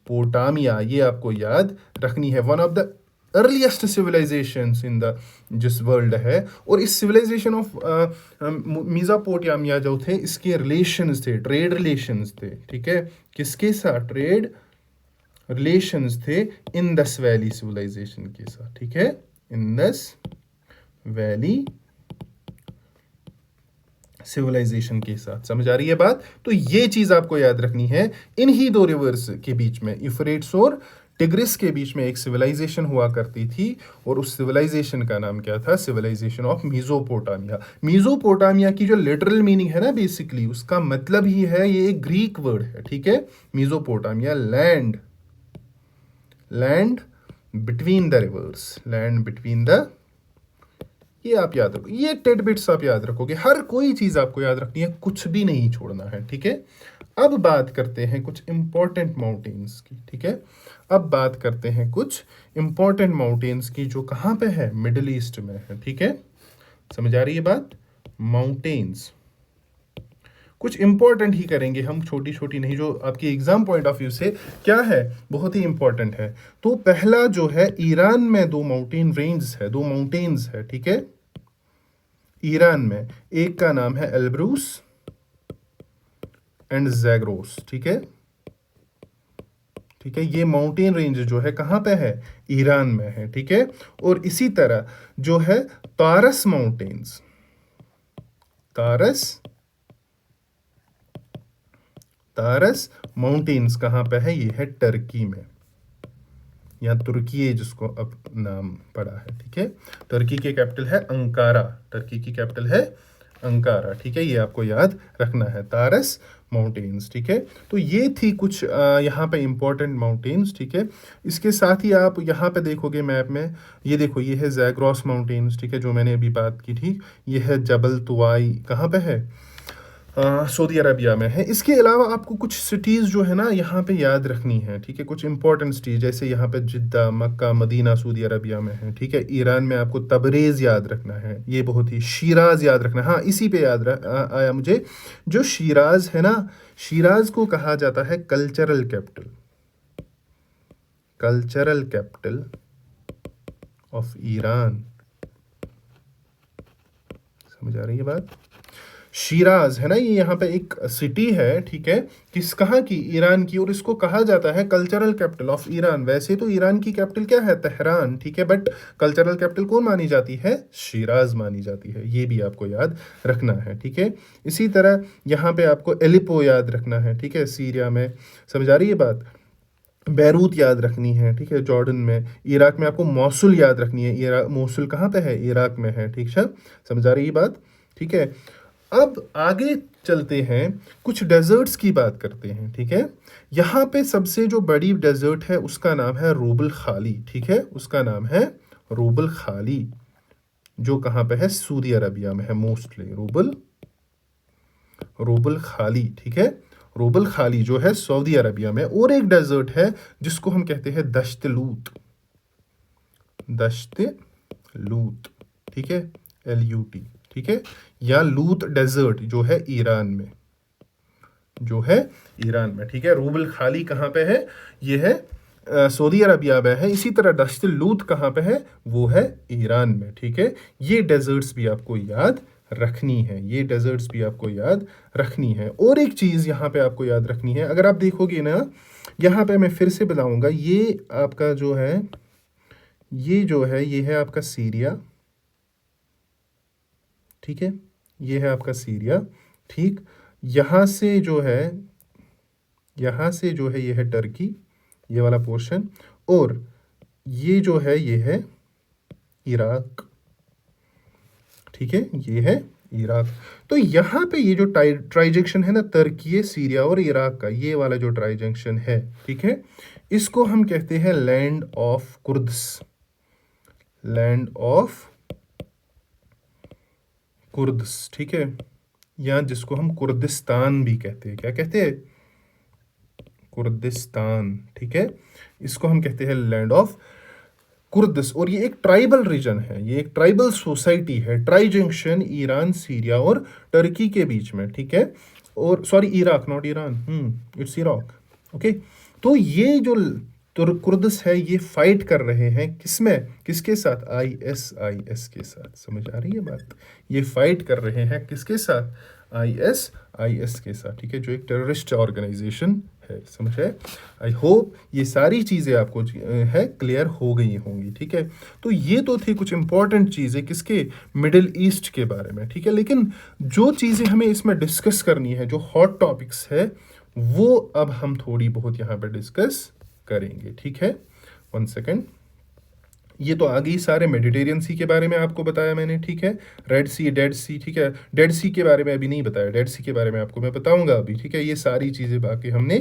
मेसोपोटामिया, ये आपको याद रखनी है। One of the earliest civilisations in the जिस वर्ल्ड है, और इस सिविलाइजेशन ऑफ मेसोपोटामिया जो थे, इसके रिलेशंस थे, ट्रेड रिलेशंस थे, ठीक है, किसके साथ? ट्रेड रिलेशंस थे इंडस वैली सिविलाइजेशन के साथ, ठीक है, इंडस वैली सिविलाइजेशन के साथ। समझ आ रही है बात? तो ये चीज आपको याद रखनी है। इन्हीं दो रिवर्स के बीच में, यूफ्रेट्स और टिग्रिस के बीच में एक सिविलाइजेशन हुआ करती थी, और उस सिविलाइजेशन का नाम क्या था? Civilisation of Mesopotamia. मेसोपोटामिया की जो लिटरल मीनिंग है ना, बेसिकली उसका मतलब ही है, ये एक ग्रीक वर्ड है, ठीक है, Mesopotamia, land, land between the reverse, land between the, ये आप याद रखो, ये टिडबिट्स आप याद रखोगे, हर कोई चीज आपको याद रखनी है, कुछ भी नहीं छोड़ना है, ठीक है। अब बात करते हैं कुछ इंपॉर्टेंट माउंटेन्स की, ठीक है, अब बात करते हैं कुछ इंपॉर्टेंट माउंटेन्स की, जो कहाँ पे है? मिडिल ईस्ट में है, ठीक है, समझ आ रही है बात? माउंटेन्स कुछ इंपॉर्टेंट ही करेंगे हम, छोटी छोटी नहीं, जो आपकी एग्जाम पॉइंट ऑफ व्यू से क्या है, बहुत ही इंपॉर्टेंट है। तो पहला जो है, ईरान में दो माउंटेन रेंज है, दो माउंटेन्स है, ठीक है, ईरान में, एक का नाम है एल्ब्रूस एंड जैग्रोस, ठीक है, ठीक है, ये माउंटेन रेंज जो है कहां पे है? ईरान में है, ठीक है। और इसी तरह जो है तारस माउंटेन्स, तारस, तारस माउंटेन्स कहां पे है? ये है टर्की में, या तुर्की जिसको अब नाम पड़ा है, ठीक है। टर्की की कैपिटल है अंकारा, टर्की की कैपिटल है अंकारा, ठीक है, ये आपको याद रखना है, तारस माउंटेन्स, ठीक है। तो ये थी कुछ यहाँ पे इंपॉर्टेंट माउंटेन्स, ठीक है। इसके साथ ही आप यहाँ पे देखोगे मैप में, ये देखो, ये है जैग्रोस माउंटेन्स, ठीक है, जो मैंने अभी बात की थी। ये है जबल तुवाई, कहाँ पे है? सऊदी अरबिया में है। इसके अलावा आपको कुछ सिटीज़ जो है ना यहाँ पे याद रखनी है, ठीक है, कुछ इंपॉर्टेंट सिटीज़, जैसे यहाँ पे जिद्दा, मक्का, मदीना सऊदी अरबिया में है, ठीक है। ईरान में आपको तबरेज़ याद रखना है, ये बहुत ही, शिराज याद रखना है। हाँ, इसी पे याद आया मुझे, जो शिराज है ना, शिराज को कहा जाता है cultural capital, cultural capital of Iran. समझ आ रही है बात? शिराज है ना, ये यहाँ पे एक सिटी है, ठीक है, किस, कहाँ की? ईरान की, और इसको कहा जाता है कल्चरल कैपिटल ऑफ ईरान। वैसे तो ईरान की कैपिटल क्या है? तेहरान, ठीक है, बट कल्चरल कैपिटल कौन मानी जाती है? शिराज मानी जाती है, ये भी आपको याद रखना है, ठीक है। इसी तरह यहाँ पे आपको एलिपो याद रखना है, ठीक है, सीरिया में। समझ आ रही है बात? बैरूत याद रखनी है, ठीक है, जॉर्डन में। इराक में आपको मौसुल याद रखनी है, इराक, मौसुल कहाँ पे है? इराक में है, ठीक है, समझ आ रही है बात? ठीक है, अब आगे चलते हैं, कुछ डेजर्ट्स की बात करते हैं, ठीक है। यहाँ पे सबसे जो बड़ी डेजर्ट है उसका नाम है रूबल खाली, ठीक है, उसका नाम है रूबल खाली, जो कहाँ पे है? सऊदी अरबिया में है मोस्टली, रूबल, रूबल खाली, ठीक है, रूबल खाली जो है सऊदी अरबिया में। और एक डेजर्ट है जिसको हम कहते हैं दश्त लूत, दश्त लूत, ठीक है, LUT, ठीक है, या लूत डेजर्ट जो है ईरान में, जो है ईरान में, ठीक है। रूबल खाली कहाँ पे है? ये है सऊदी अरबिया में है। इसी तरह दश्त लूत कहाँ पे है? वो है ईरान में, ठीक है। ये डेजर्ट्स भी आपको याद रखनी है, ये डेजर्ट्स भी आपको याद रखनी है। और एक चीज़ यहाँ पे आपको याद रखनी है, अगर आप देखोगे ना, यहाँ पे मैं फिर से बताऊंगा, ये आपका जो है, ये जो है, ये है आपका सीरिया, ठीक है, ये है आपका सीरिया, ठीक। यहाँ से जो है, यहाँ से जो है, ये है टर्की, ये वाला पोर्शन, और ये जो है, ये है इराक, ठीक है, ये है इराक। तो यहाँ पे ये जो ट्राइजेक्शन है ना, तुर्की, सीरिया और इराक का, ये वाला जो ट्राइजेक्शन है, ठीक है, इसको हम कहते हैं land of Kurds, land of Kurds, ठीक है, या जिसको हम कुर्दिस्तान भी कहते हैं। क्या कहते हैं? कुर्दिस्तान, ठीक है, इसको हम कहते हैं लैंड ऑफ कुर्दिस। और ये एक ट्राइबल रीजन है, ये एक ट्राइबल सोसाइटी है, ट्राई जंक्शन ईरान, सीरिया और टर्की के बीच में, ठीक है। और sorry, Iraq, not Iran, it's Iraq, okay. तो ये जो कुर्दिश है ये फाइट कर रहे हैं किसमें, किसके साथ, आईएसआईएस के साथ। समझ आ रही है बात, ये फाइट कर रहे हैं किसके साथ, आईएसआईएस के साथ, ठीक है, जो एक टेररिस्ट ऑर्गेनाइजेशन है। समझ है, आई होप ये सारी चीज़ें आपको है क्लियर हो गई होंगी, ठीक है। तो ये तो थी कुछ इंपॉर्टेंट चीज़ें किसके, मिडिल ईस्ट के बारे में, ठीक है। लेकिन जो चीज़ें हमें इसमें डिस्कस करनी है, जो हॉट टॉपिक्स है, वो अब हम थोड़ी बहुत यहाँ पे डिस्कस करेंगे, ठीक है। 1 सेकेंड, ये तो आ गई सारे मेडिटेरियन सी के बारे में आपको बताया मैंने, ठीक है। रेड सी, डेड सी, ठीक है। डेड सी के बारे में अभी नहीं बताया, डेड सी के बारे में आपको मैं बताऊंगा अभी, ठीक है। ये सारी चीज़ें बाकी हमने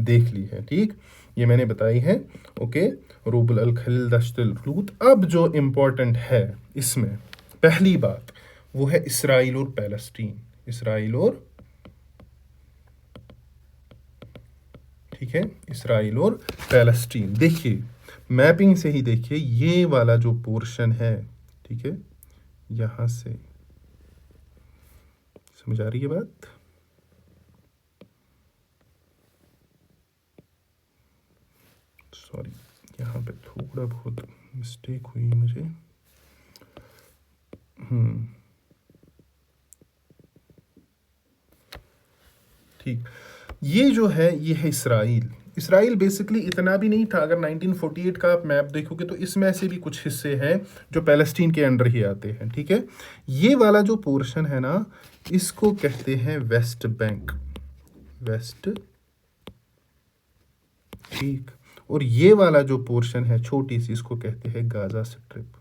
देख ली है, ठीक, ये मैंने बताई है, ओके। रूबल अल खलील दश्तल लूत। अब जो इम्पोर्टेंट है इसमें पहली बात वो है इसराइल और पैलेस्टीन, इसराइल और, ठीक है, इसराइल और पैलेस्टीन। देखिए मैपिंग से ही देखिए, ये वाला जो पोर्शन है, ठीक है, यहां से, समझ आ रही है बात, सॉरी यहाँ पे थोड़ा बहुत मिस्टेक हुई मुझे, ठीक। ये जो है ये है इसराइल। इसराइल बेसिकली इतना भी नहीं था, अगर 1948 का आप मैप देखोगे तो इसमें से भी कुछ हिस्से हैं जो पैलेस्टीन के अंडर ही आते हैं, ठीक है। ये वाला जो पोर्शन है ना, इसको कहते हैं वेस्ट बैंक, वेस्ट, ठीक। और ये वाला जो पोर्शन है छोटी सी, इसको कहते हैं गाजा स्ट्रिप,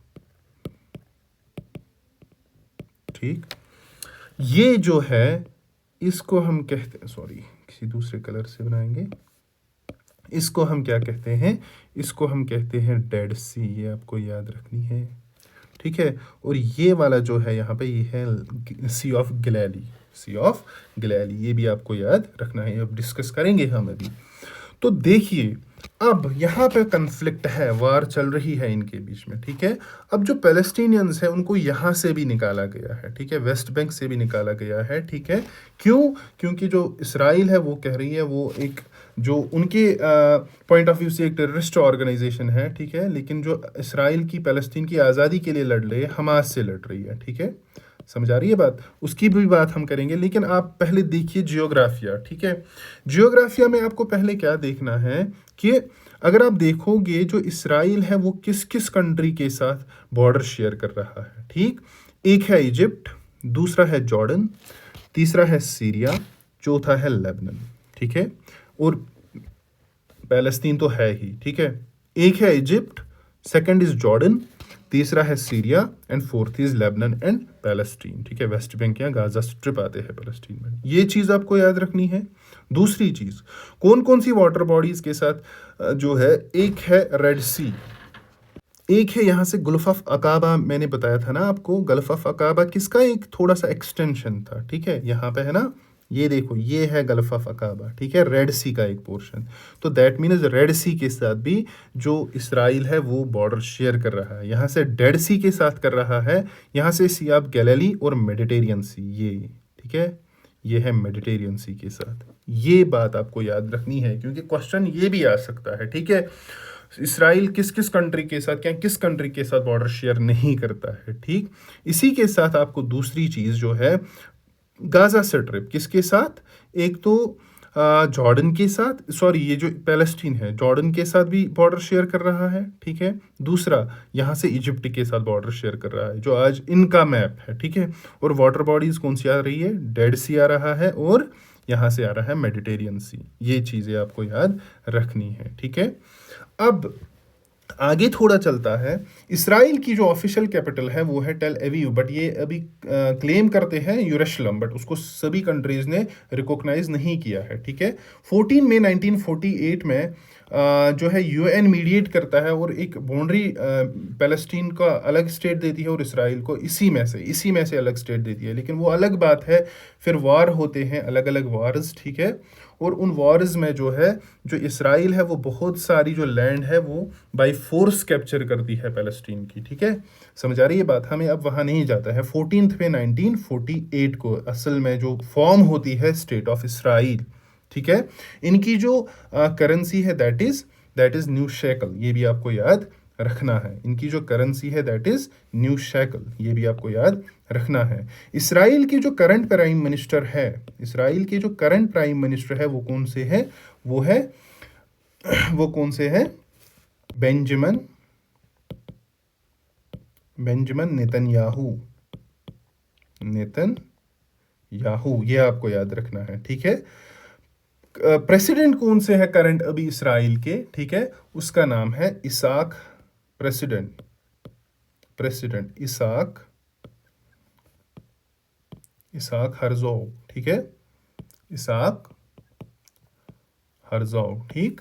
ठीक। ये जो है इसको हम कहते हैं, सॉरी किसी दूसरे कलर से बनाएंगे, इसको हम क्या कहते हैं, इसको हम कहते हैं डेड सी, ये आपको याद रखनी है, ठीक है। और ये वाला जो है यहाँ पे ये है sea of Galilee, sea of Galilee, ये भी आपको याद रखना है, अब डिस्कस करेंगे हम अभी। तो देखिए अब यहाँ पे कंफ्लिक्ट है, वार चल रही है इनके बीच में, ठीक है। अब जो पैलेस्टीनियंस है उनको यहाँ से भी निकाला गया है, ठीक है, वेस्ट बैंक से भी निकाला गया है, ठीक है। क्यों, क्योंकि जो इसराइल है वो कह रही है वो एक, जो उनके पॉइंट ऑफ व्यू से एक टेररिस्ट ऑर्गेनाइजेशन है, ठीक है। लेकिन जो इसराइल की पैलेस्टीन की आज़ादी के लिए लड़ रही है, हमास से लड़ रही है, ठीक है। समझ आ रही है बात, उसकी भी बात हम करेंगे। लेकिन आप पहले देखिए जियोग्राफिया, ठीक है। जियोग्राफिया में आपको पहले क्या देखना है कि अगर आप देखोगे जो इसराइल है वो किस किस कंट्री के साथ बॉर्डर शेयर कर रहा है, ठीक। एक है इजिप्ट, दूसरा है जॉर्डन, तीसरा है सीरिया, चौथा है लेबनान, ठीक है। और पैलेस्तीन तो है ही, ठीक है। एक है इजिप्ट, सेकंड इज जॉर्डन, तीसरा है Syria and fourth is Lebanon and Palestine, ठीक है। वेस्ट बैंक या गाजा स्ट्रिप आते हैं पैलेस्टीन में, ये चीज़ आपको याद रखनी है। दूसरी चीज़, कौन कौन सी वाटर बॉडीज के साथ जो है, एक है रेड सी, एक है यहाँ से गल्फ ऑफ अकाबा, मैंने बताया था ना आपको, गल्फ ऑफ अकाबा किसका एक थोड़ा सा एक्सटेंशन था, ठीक है, यहाँ पे है ना, ये देखो ये है गल्फ ऑफ अकाबा, ठीक है, रेड सी का एक पोर्शन। तो दैट मीन्स रेड सी के साथ भी जो इसराइल है वो बॉर्डर शेयर कर रहा है, यहाँ से डेड सी के साथ कर रहा है, यहाँ से सी ऑफ गैलीली और मेडिटेरियन सी, ये, ठीक है, ये है मेडिटेरियन सी के साथ। ये बात आपको याद रखनी है क्योंकि क्वेश्चन ये भी आ सकता है, ठीक है। इसराइल किस किस कंट्री के साथ, क्या किस कंट्री के साथ बॉर्डर शेयर नहीं करता है, ठीक। इसी के साथ आपको दूसरी चीज़ जो है, गाजा स्ट्रिप किसके साथ, एक तो जॉर्डन के साथ, सॉरी ये जो पैलेस्टीन है जॉर्डन के साथ भी बॉर्डर शेयर कर रहा है, ठीक है। दूसरा यहाँ से इजिप्ट के साथ बॉर्डर शेयर कर रहा है, जो आज इनका मैप है, ठीक है। और वाटर बॉडीज कौन सी आ रही है, डेड सी आ रहा है और यहाँ से आ रहा है मेडिटेरियन सी। ये चीज़ें आपको याद रखनी है, ठीक है। अब आगे थोड़ा चलता है, इसराइल की जो ऑफिशियल कैपिटल है वो है टेल एवीव, बट ये अभी क्लेम करते हैं यरूशलेम, बट उसको सभी कंट्रीज ने रिकॉग्नाइज नहीं किया है, ठीक है। 14 मई 1948 में जो है यूएन मीडिएट करता है और एक बाउंड्री पैलेस्टीन का अलग स्टेट देती है और इसराइल को इसी में से अलग स्टेट देती है। लेकिन वो अलग बात है, फिर वार होते हैं, अलग अलग वार्स, ठीक है। और उन वॉर्स में जो है, जो इसराइल है वो बहुत सारी जो लैंड है वो बाय फोर्स कैप्चर करती है पैलेस्टीन की, ठीक है। समझ आ रही है बात, हमें अब वहाँ नहीं जाता है। 14 में 1948 को असल में जो फॉर्म होती है स्टेट ऑफ इसराइल, ठीक है। इनकी जो करेंसी है दैट इज न्यू शेकल, ये भी आपको याद रखना है। इनकी जो करेंसी है दैट इज न्यू शेकल, ये भी आपको याद रखना है। इसराइल की जो करंट प्राइम मिनिस्टर है, इसराइल के जो करंट प्राइम मिनिस्टर है वो कौन से है, वो कौन से है, बेंजामिन नेतन्याहू, ये आपको याद रखना है, ठीक है। प्रेसिडेंट कौन से है करंट अभी इसराइल के, ठीक है, उसका नाम है इसाक, प्रेसिडेंट इसाक हर्जोग, ठीक है, इसाक हर्जोग, ठीक।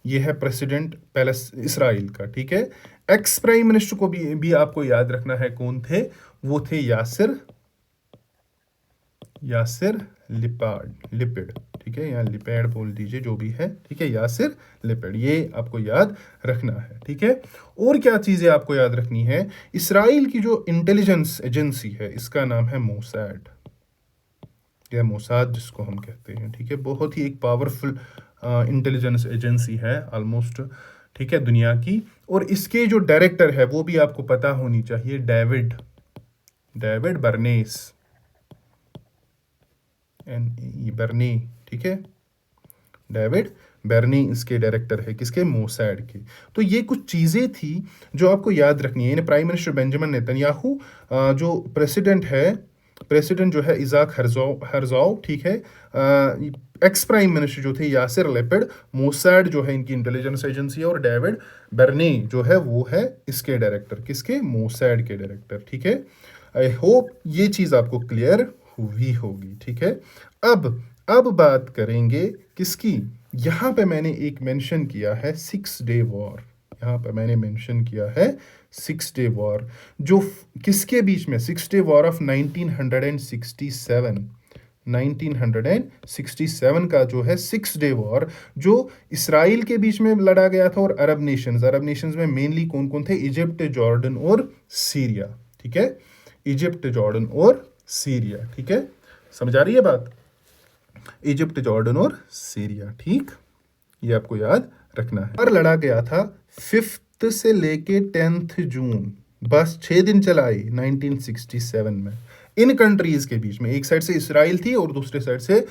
ये है प्रेसिडेंट पैलेस इसराइल का, ठीक है। एक्स प्राइम मिनिस्टर को भी आपको याद रखना है, कौन थे, वो थे यासिर लिपिड, ठीक है, यहाँ लिपेड बोल दीजिए जो भी है, ठीक है, यासिर लिपिड, ये आपको याद रखना है, ठीक है। और क्या चीजें आपको याद रखनी है, इसराइल की जो इंटेलिजेंस एजेंसी है इसका नाम है मोसाद, या मोसाद जिसको हम कहते हैं, ठीक है। बहुत ही एक पावरफुल इंटेलिजेंस एजेंसी है ऑलमोस्ट, ठीक है, दुनिया की। और इसके जो डायरेक्टर है वो भी आपको पता होनी चाहिए, डेविड बर्नी, ठीक है, डेविड बर्नी इसके डायरेक्टर है, किसके, मोसाड के। तो ये कुछ चीज़ें थी जो आपको याद रखनी है। प्राइम मिनिस्टर बेंजामिन नेतन्याहू, जो प्रेसिडेंट जो है इजाक हर्जोग, ठीक है। एक्स प्राइम मिनिस्टर जो थे यासिर लेपिड, मोसाड जो है इनकी इंटेलिजेंस एजेंसी है, और डेविड बर्नी जो है वो है इसके डायरेक्टर, किसके, मोसाड के डायरेक्टर, ठीक है। आई होप ये चीज़ आपको क्लियर हुई होगी, ठीक है। अब बात करेंगे किसकी, यहाँ पे मैंने एक मेंशन किया है 6 डे वॉर, यहाँ पर मैंने मेंशन किया है 6 डे वॉर, जो किसके बीच में, 6 डे वॉर ऑफ 1967 का जो है 6 डे वॉर, जो इसराइल के बीच में लड़ा गया था और अरब नेशंस में मेनली कौन कौन थे, इजिप्ट, जॉर्डन और सीरिया, ठीक है, इजिप्ट, जॉर्डन और सीरिया, ठीक है, समझ आ रही है बात, इजिप्ट, जॉर्डन और सीरिया, ठीक, ये आपको याद रखना है। और लड़ा गया था 5 से लेके 10 जून, बस 6 दिन चलाई 1967 में, इन कंट्रीज के बीच में। एक साइड से इसराइल थी और दूसरे साइड से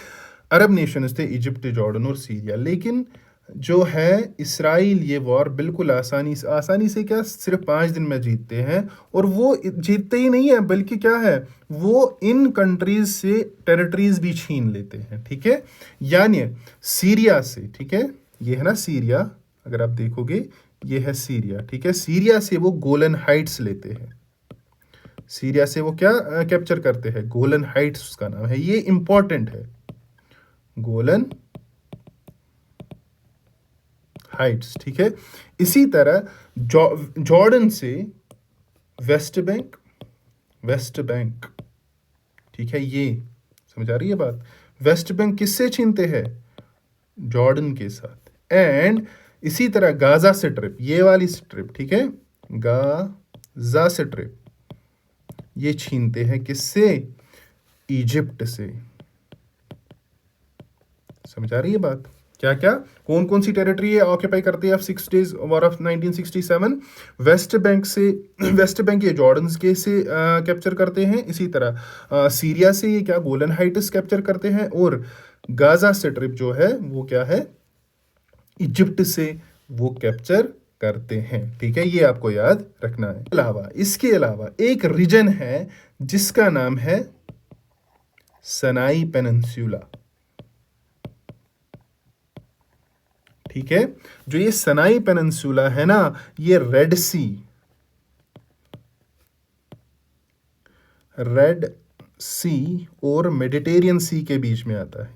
अरब नेशंस थे, इजिप्ट, जॉर्डन और सीरिया। लेकिन जो है इसराइल ये वॉर बिल्कुल आसानी से क्या, सिर्फ 5 दिन में जीतते हैं, और वो जीतते ही नहीं है बल्कि क्या है, वो इन कंट्रीज से टेरिटरीज भी छीन लेते हैं, ठीक है। यानी सीरिया से, ठीक है, ये है ना सीरिया, अगर आप देखोगे ये है सीरिया, ठीक है, सीरिया से वो गोलन हाइट्स लेते हैं, सीरिया से वो क्या कैप्चर करते हैं, गोलन हाइट्स उसका नाम है, ये इंपॉर्टेंट है, गोलन हाइट्स, ठीक है। इसी तरह जॉर्डन से वेस्ट बैंक, ठीक है, ये समझ आ रही है बात, वेस्ट बैंक किससे छीनते हैं, जॉर्डन के साथ। एंड इसी तरह गाजा स्ट्रिप, ये वाली स्ट्रिप, ठीक है, गाजा स्ट्रिप, ये छीनते हैं किससे, इजिप्ट से, समझ आ रही है बात, क्या क्या कौन कौन सी टेरिटरी है ऑक्यूपाई करते हैं 6 days war of 1967, West Bank ये जॉर्डन के से कैप्चर करते हैं, इसी तरह सीरिया से ये क्या, गोलन हाइट्स कैप्चर करते हैं, और गाजा स्ट्रिप जो है वो क्या है, इजिप्ट से वो कैप्चर करते हैं, ठीक है, ये आपको याद रखना है। इसके अलावा एक रीजन है जिसका नाम है सनाई पेनिनसुला, ठीक है। जो ये सनाई पेनिनसुला है ना, ये रेड सी और मेडिटेरियन सी के बीच में आता है,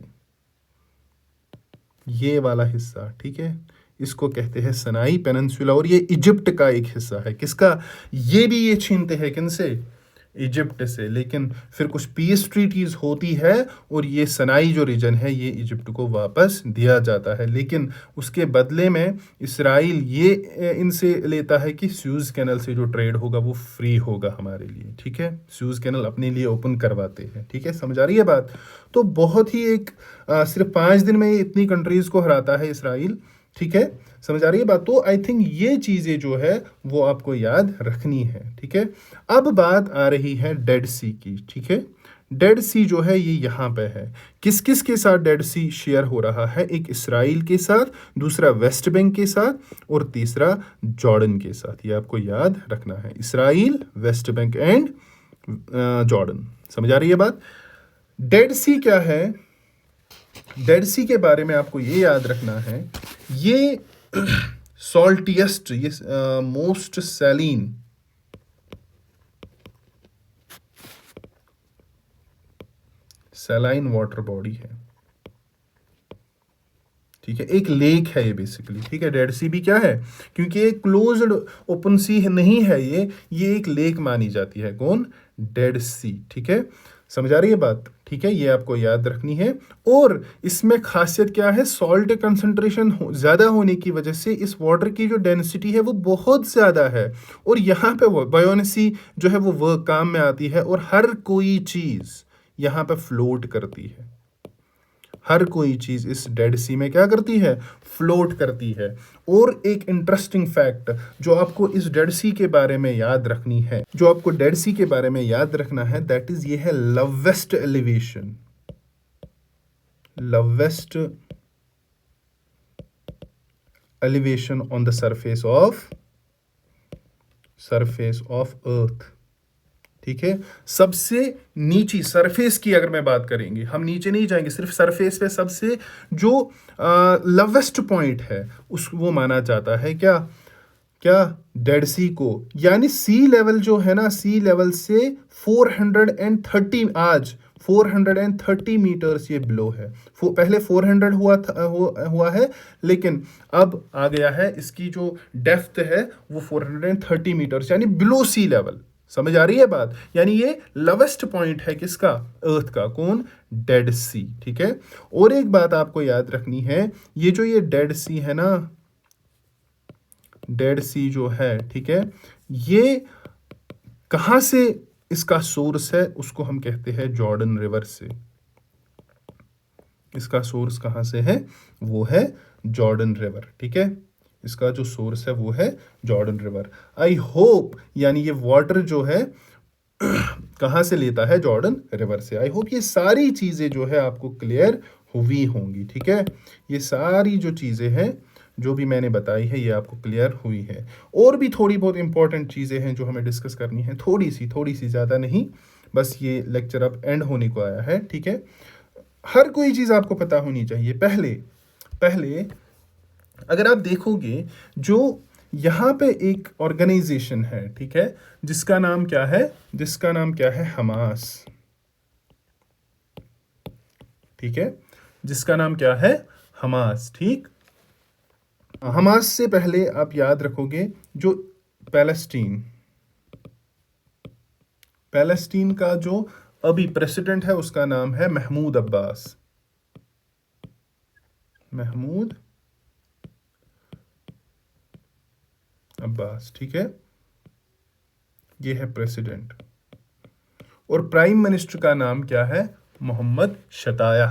ये वाला हिस्सा, ठीक है, इसको कहते हैं सनाई पेनिनसुला, और ये इजिप्ट का एक हिस्सा है, किसका, ये भी ये छीनते हैं किनसे, इजिप्ट से, लेकिन फिर कुछ पीस ट्रीटीज होती है और ये सनाई जो रीजन है ये इजिप्ट को वापस दिया जाता है। लेकिन उसके बदले में इसराइल ये इनसे लेता है कि स्यूज़ कैनल से जो ट्रेड होगा वो फ्री होगा हमारे लिए, ठीक है। स्यूज़ कैनल अपने लिए ओपन करवाते हैं, ठीक है, समझ आ रही है बात। तो बहुत ही एक सिर्फ 5 दिन में ये इतनी कंट्रीज़ को हराता है इसराइल, ठीक है, समझ आ रही है बात। तो आई थिंक ये चीज़ें जो है वो आपको याद रखनी है, ठीक है। अब बात आ रही है डेड सी की, ठीक है। डेड सी जो है ये यहाँ पे है। किस किस के साथ डेड सी शेयर हो रहा है? एक इसराइल के साथ, दूसरा वेस्ट बैंक के साथ और तीसरा जॉर्डन के साथ। ये आपको याद रखना है, Israel, West Bank and Jordan. समझ आ रही है बात। डेड सी क्या है? डेड सी के बारे में आपको ये याद रखना है, ये सॉल्टिएस्ट, ये most Salian saline water body है, ठीक है। एक लेक है ये बेसिकली, ठीक है। डेड सी भी क्या है? क्योंकि ये क्लोज्ड ओपन सी नहीं है, ये एक लेक मानी जाती है। कौन? डेड सी, ठीक है, समझ आ रही है बात, ठीक है। ये आपको याद रखनी है। और इसमें खासियत क्या है? सॉल्ट कंसंट्रेशन ज़्यादा होने की वजह से इस वाटर की जो डेंसिटी है वो बहुत ज़्यादा है, और यहाँ पे वो बायोनेसी जो है वो काम में आती है, और हर कोई चीज़ यहाँ पे फ्लोट करती है। हर कोई चीज इस डेड सी में क्या करती है? फ्लोट करती है। और एक इंटरेस्टिंग फैक्ट जो आपको इस डेड सी के बारे में याद रखनी है, जो आपको डेड सी के बारे में याद रखना है, दैट इज ये है lowest elevation. Lowest elevation on the surface of earth, ठीक है। सबसे नीची सरफेस की अगर मैं बात करेंगे, हम नीचे नहीं जाएंगे, सिर्फ सरफेस पे सबसे जो लोवेस्ट पॉइंट है उस वो माना जाता है क्या? क्या? डेड सी को। यानी सी लेवल जो है ना, सी लेवल से 430, आज 430 मीटर्स ये बिलो है। पहले 400 हुआ है, लेकिन अब आ गया है, इसकी जो डेप्थ है वो 430 मीटर्स, यानी बिलो सी लेवल। समझ आ रही है बात। यानी ये लोवेस्ट पॉइंट है किसका? अर्थ का। कौन? डेड सी, ठीक है। और एक बात आपको याद रखनी है, ये जो ये डेड सी है ना, डेड सी जो है, ठीक है, ये कहां से इसका सोर्स है? उसको हम कहते हैं जॉर्डन रिवर से। इसका सोर्स कहां से है? वो है जॉर्डन रिवर, ठीक है। इसका जो सोर्स है वो है जॉर्डन रिवर। आई होप, यानी ये वाटर जो है कहां से लेता है? जॉर्डन रिवर से। आई होप ये सारी चीजें जो है आपको क्लियर हुई होंगी, ठीक है। ये सारी जो चीजें हैं जो भी मैंने बताई है ये आपको क्लियर हुई है। और भी थोड़ी बहुत इंपॉर्टेंट चीजें हैं जो हमें डिस्कस करनी है, थोड़ी सी ज्यादा नहीं, बस ये लेक्चर अब एंड होने को आया है, ठीक है। हर कोई चीज आपको पता होनी चाहिए। पहले अगर आप देखोगे, जो यहाँ पे एक ऑर्गेनाइजेशन है, ठीक है, जिसका नाम क्या है? जिसका नाम क्या है? हमास, ठीक है, जिसका नाम क्या है? हमास, ठीक। हमास से पहले आप याद रखोगे जो पैलेस्टीन का जो अभी प्रेसिडेंट है उसका नाम है महमूद अब्बास। महमूद अब्बास, ठीक है, ये है प्रेसिडेंट। और प्राइम मिनिस्टर का नाम क्या है? मोहम्मद शताया।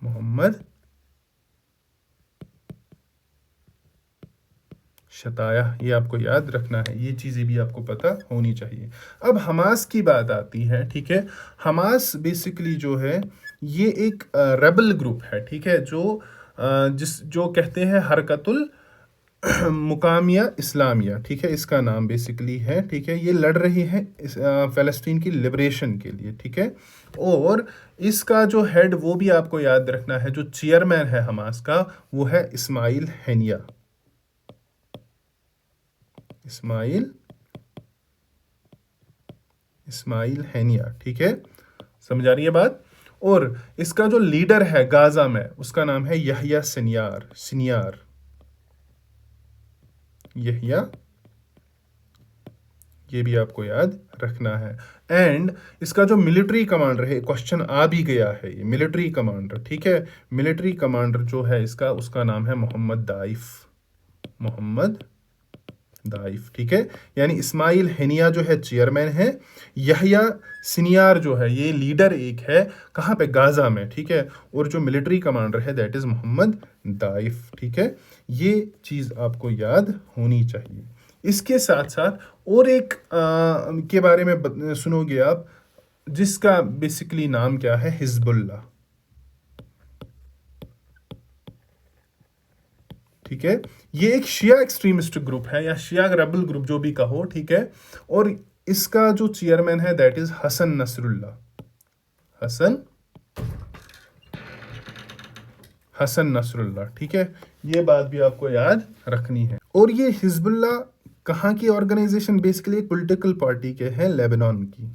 मोहम्मद शताया, ये आपको याद रखना है, ये चीज़ें भी आपको पता होनी चाहिए। अब हमास की बात आती है, ठीक है। हमास बेसिकली जो है ये एक रेबल ग्रुप है, ठीक है, जो कहते हैं हरकतुल मुकामिया इस्लामिया, ठीक है, इसका नाम बेसिकली है, ठीक है। ये लड़ रही है फ़लस्तीन की लिबरेशन के लिए, ठीक है। और इसका जो हेड वो भी आपको याद रखना है, जो चेयरमैन है हमास का वो है इस्माइल हैनिया। इस्माइल हैनिया, ठीक है, समझ आ रही है बात। और इसका जो लीडर है गाजा में उसका नाम है यहया सिनियार। यहया ये भी आपको याद रखना है। एंड इसका जो मिलिट्री कमांडर है, क्वेश्चन आ भी गया है, ये मिलिट्री कमांडर, ठीक है, मिलिट्री कमांडर जो है इसका, उसका नाम है मोहम्मद दाइफ, मोहम्मद दाइफ, ठीक है। यानी इस्माइल हनिया जो है चेयरमैन है, यहया सिनियार जो है ये लीडर एक है, कहाँ पे, गाजा में, ठीक है। और जो मिलिट्री कमांडर है दैट इज मोहम्मद दाइफ, ठीक है। ये चीज़ आपको याद होनी चाहिए। इसके साथ साथ और एक के बारे में सुनोगे आप, जिसका बेसिकली नाम क्या है, हिजबुल्लाह, ठीक है। ये एक शिया एक्सट्रीमिस्ट ग्रुप है या शिया रेबल ग्रुप जो भी कहो, ठीक है। और इसका जो चेयरमैन है that is Hassan Nasrallah, Hassan Nasrallah, ठीक है। ये बात भी आपको याद रखनी है। और ये हिजबुल्लाह कहाँ की ऑर्गेनाइजेशन, बेसिकली एक पॉलिटिकल पार्टी के हैं लेबनान की,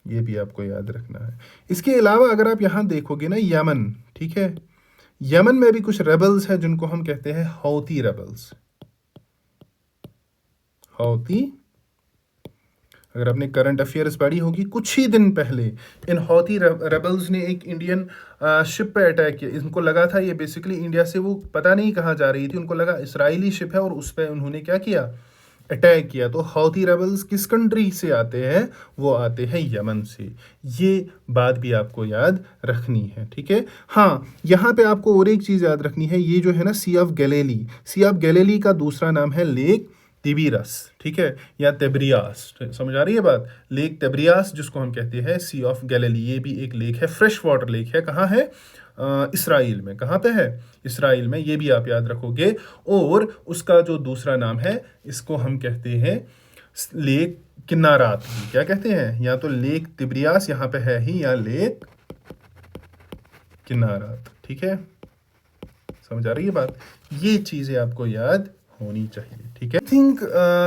ये भी आपको याद रखना है। इसके अलावा अगर आप यहाँ देखोगे ना, यमन, ठीक है, यमन में भी कुछ रेबल्स हैं जिनको हम कहते हैं हौती रेबल्स, हौती। अगर आपने करंट अफेयर्स पढ़ी होगी, कुछ ही दिन पहले इन हौती रेबल्स ने एक इंडियन शिप पे अटैक किया। इनको लगा था ये बेसिकली इंडिया से वो पता नहीं कहाँ जा रही थी, उनको लगा इसराइली शिप है और उस पर उन्होंने क्या किया, अटैक किया। तो हौती रेबल्स किस कंट्री से आते हैं, वो आते हैं यमन से। ये बात भी आपको याद रखनी है, ठीक है। हाँ, यहाँ पे आपको और एक चीज़ याद रखनी है, ये जो है ना sea of Galilee, sea of Galilee का दूसरा नाम है लेक तिबिरस, ठीक है, या तिब्रियास, समझ आ रही है बात। लेक तिब्रियास जिसको हम कहते हैं सी ऑफ गैलीली, ये भी एक लेक है, फ्रेश वाटर लेक है। कहाँ है, इसराइल में। कहाँ पे है, इसराइल में। ये भी आप याद रखोगे। और उसका जो दूसरा नाम है, इसको हम कहते हैं लेक किन्नारात। क्या कहते हैं, या तो लेक तिब्रियास यहाँ पे है ही, या लेक किन्नारात, ठीक है। समझ आ रही है बात। ये चीज़ें आपको याद होनी चाहिए, ठीक है। आई थिंक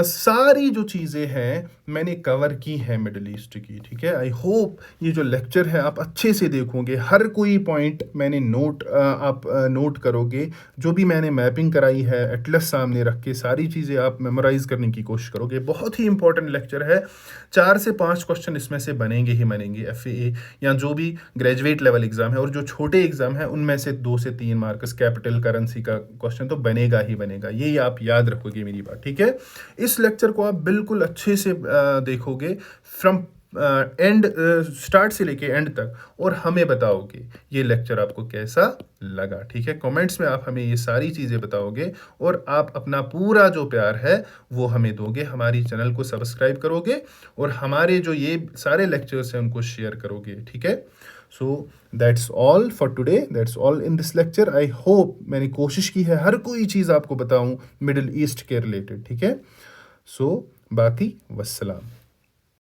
सारी जो चीज़ें हैं मैंने कवर की है मिडिल ईस्ट की, ठीक है। आई होप ये जो लेक्चर है आप अच्छे से देखोगे, हर कोई पॉइंट मैंने आप नोट करोगे। जो भी मैंने मैपिंग कराई है एटलस सामने रख के, सारी चीज़ें आप मेमोराइज करने की कोशिश करोगे। बहुत ही इंपॉर्टेंट लेक्चर है, 4 से 5 क्वेश्चन इसमें से बनेंगे ही बनेंगे, FAA या जो भी ग्रेजुएट लेवल एग्जाम है। और जो छोटे एग्जाम है उनमें से 2 से 3 मार्क्स कैपिटल करेंसी का क्वेश्चन तो बनेगा ही बनेगा, ये आप याद रखोगे मेरी बात, ठीक है। इस लेक्चर को आप बिल्कुल अच्छे से देखोगे फ्रॉम एंड, स्टार्ट से लेके एंड तक, और हमें बताओगे ये लेक्चर आपको कैसा लगा, ठीक है। कमेंट्स में आप हमें ये सारी चीज़ें बताओगे और आप अपना पूरा जो प्यार है वो हमें दोगे, हमारी चैनल को सब्सक्राइब करोगे और हमारे जो ये सारे लेक्चर्स हैं उनको शेयर करोगे, ठीक है। So that's all for today, that's all in this lecture. I hope मैंने कोशिश की है हर कोई चीज़ आपको बताऊं मिडिल ईस्ट के रिलेटेड, ठीक है। सो बाकी वस्सलाम।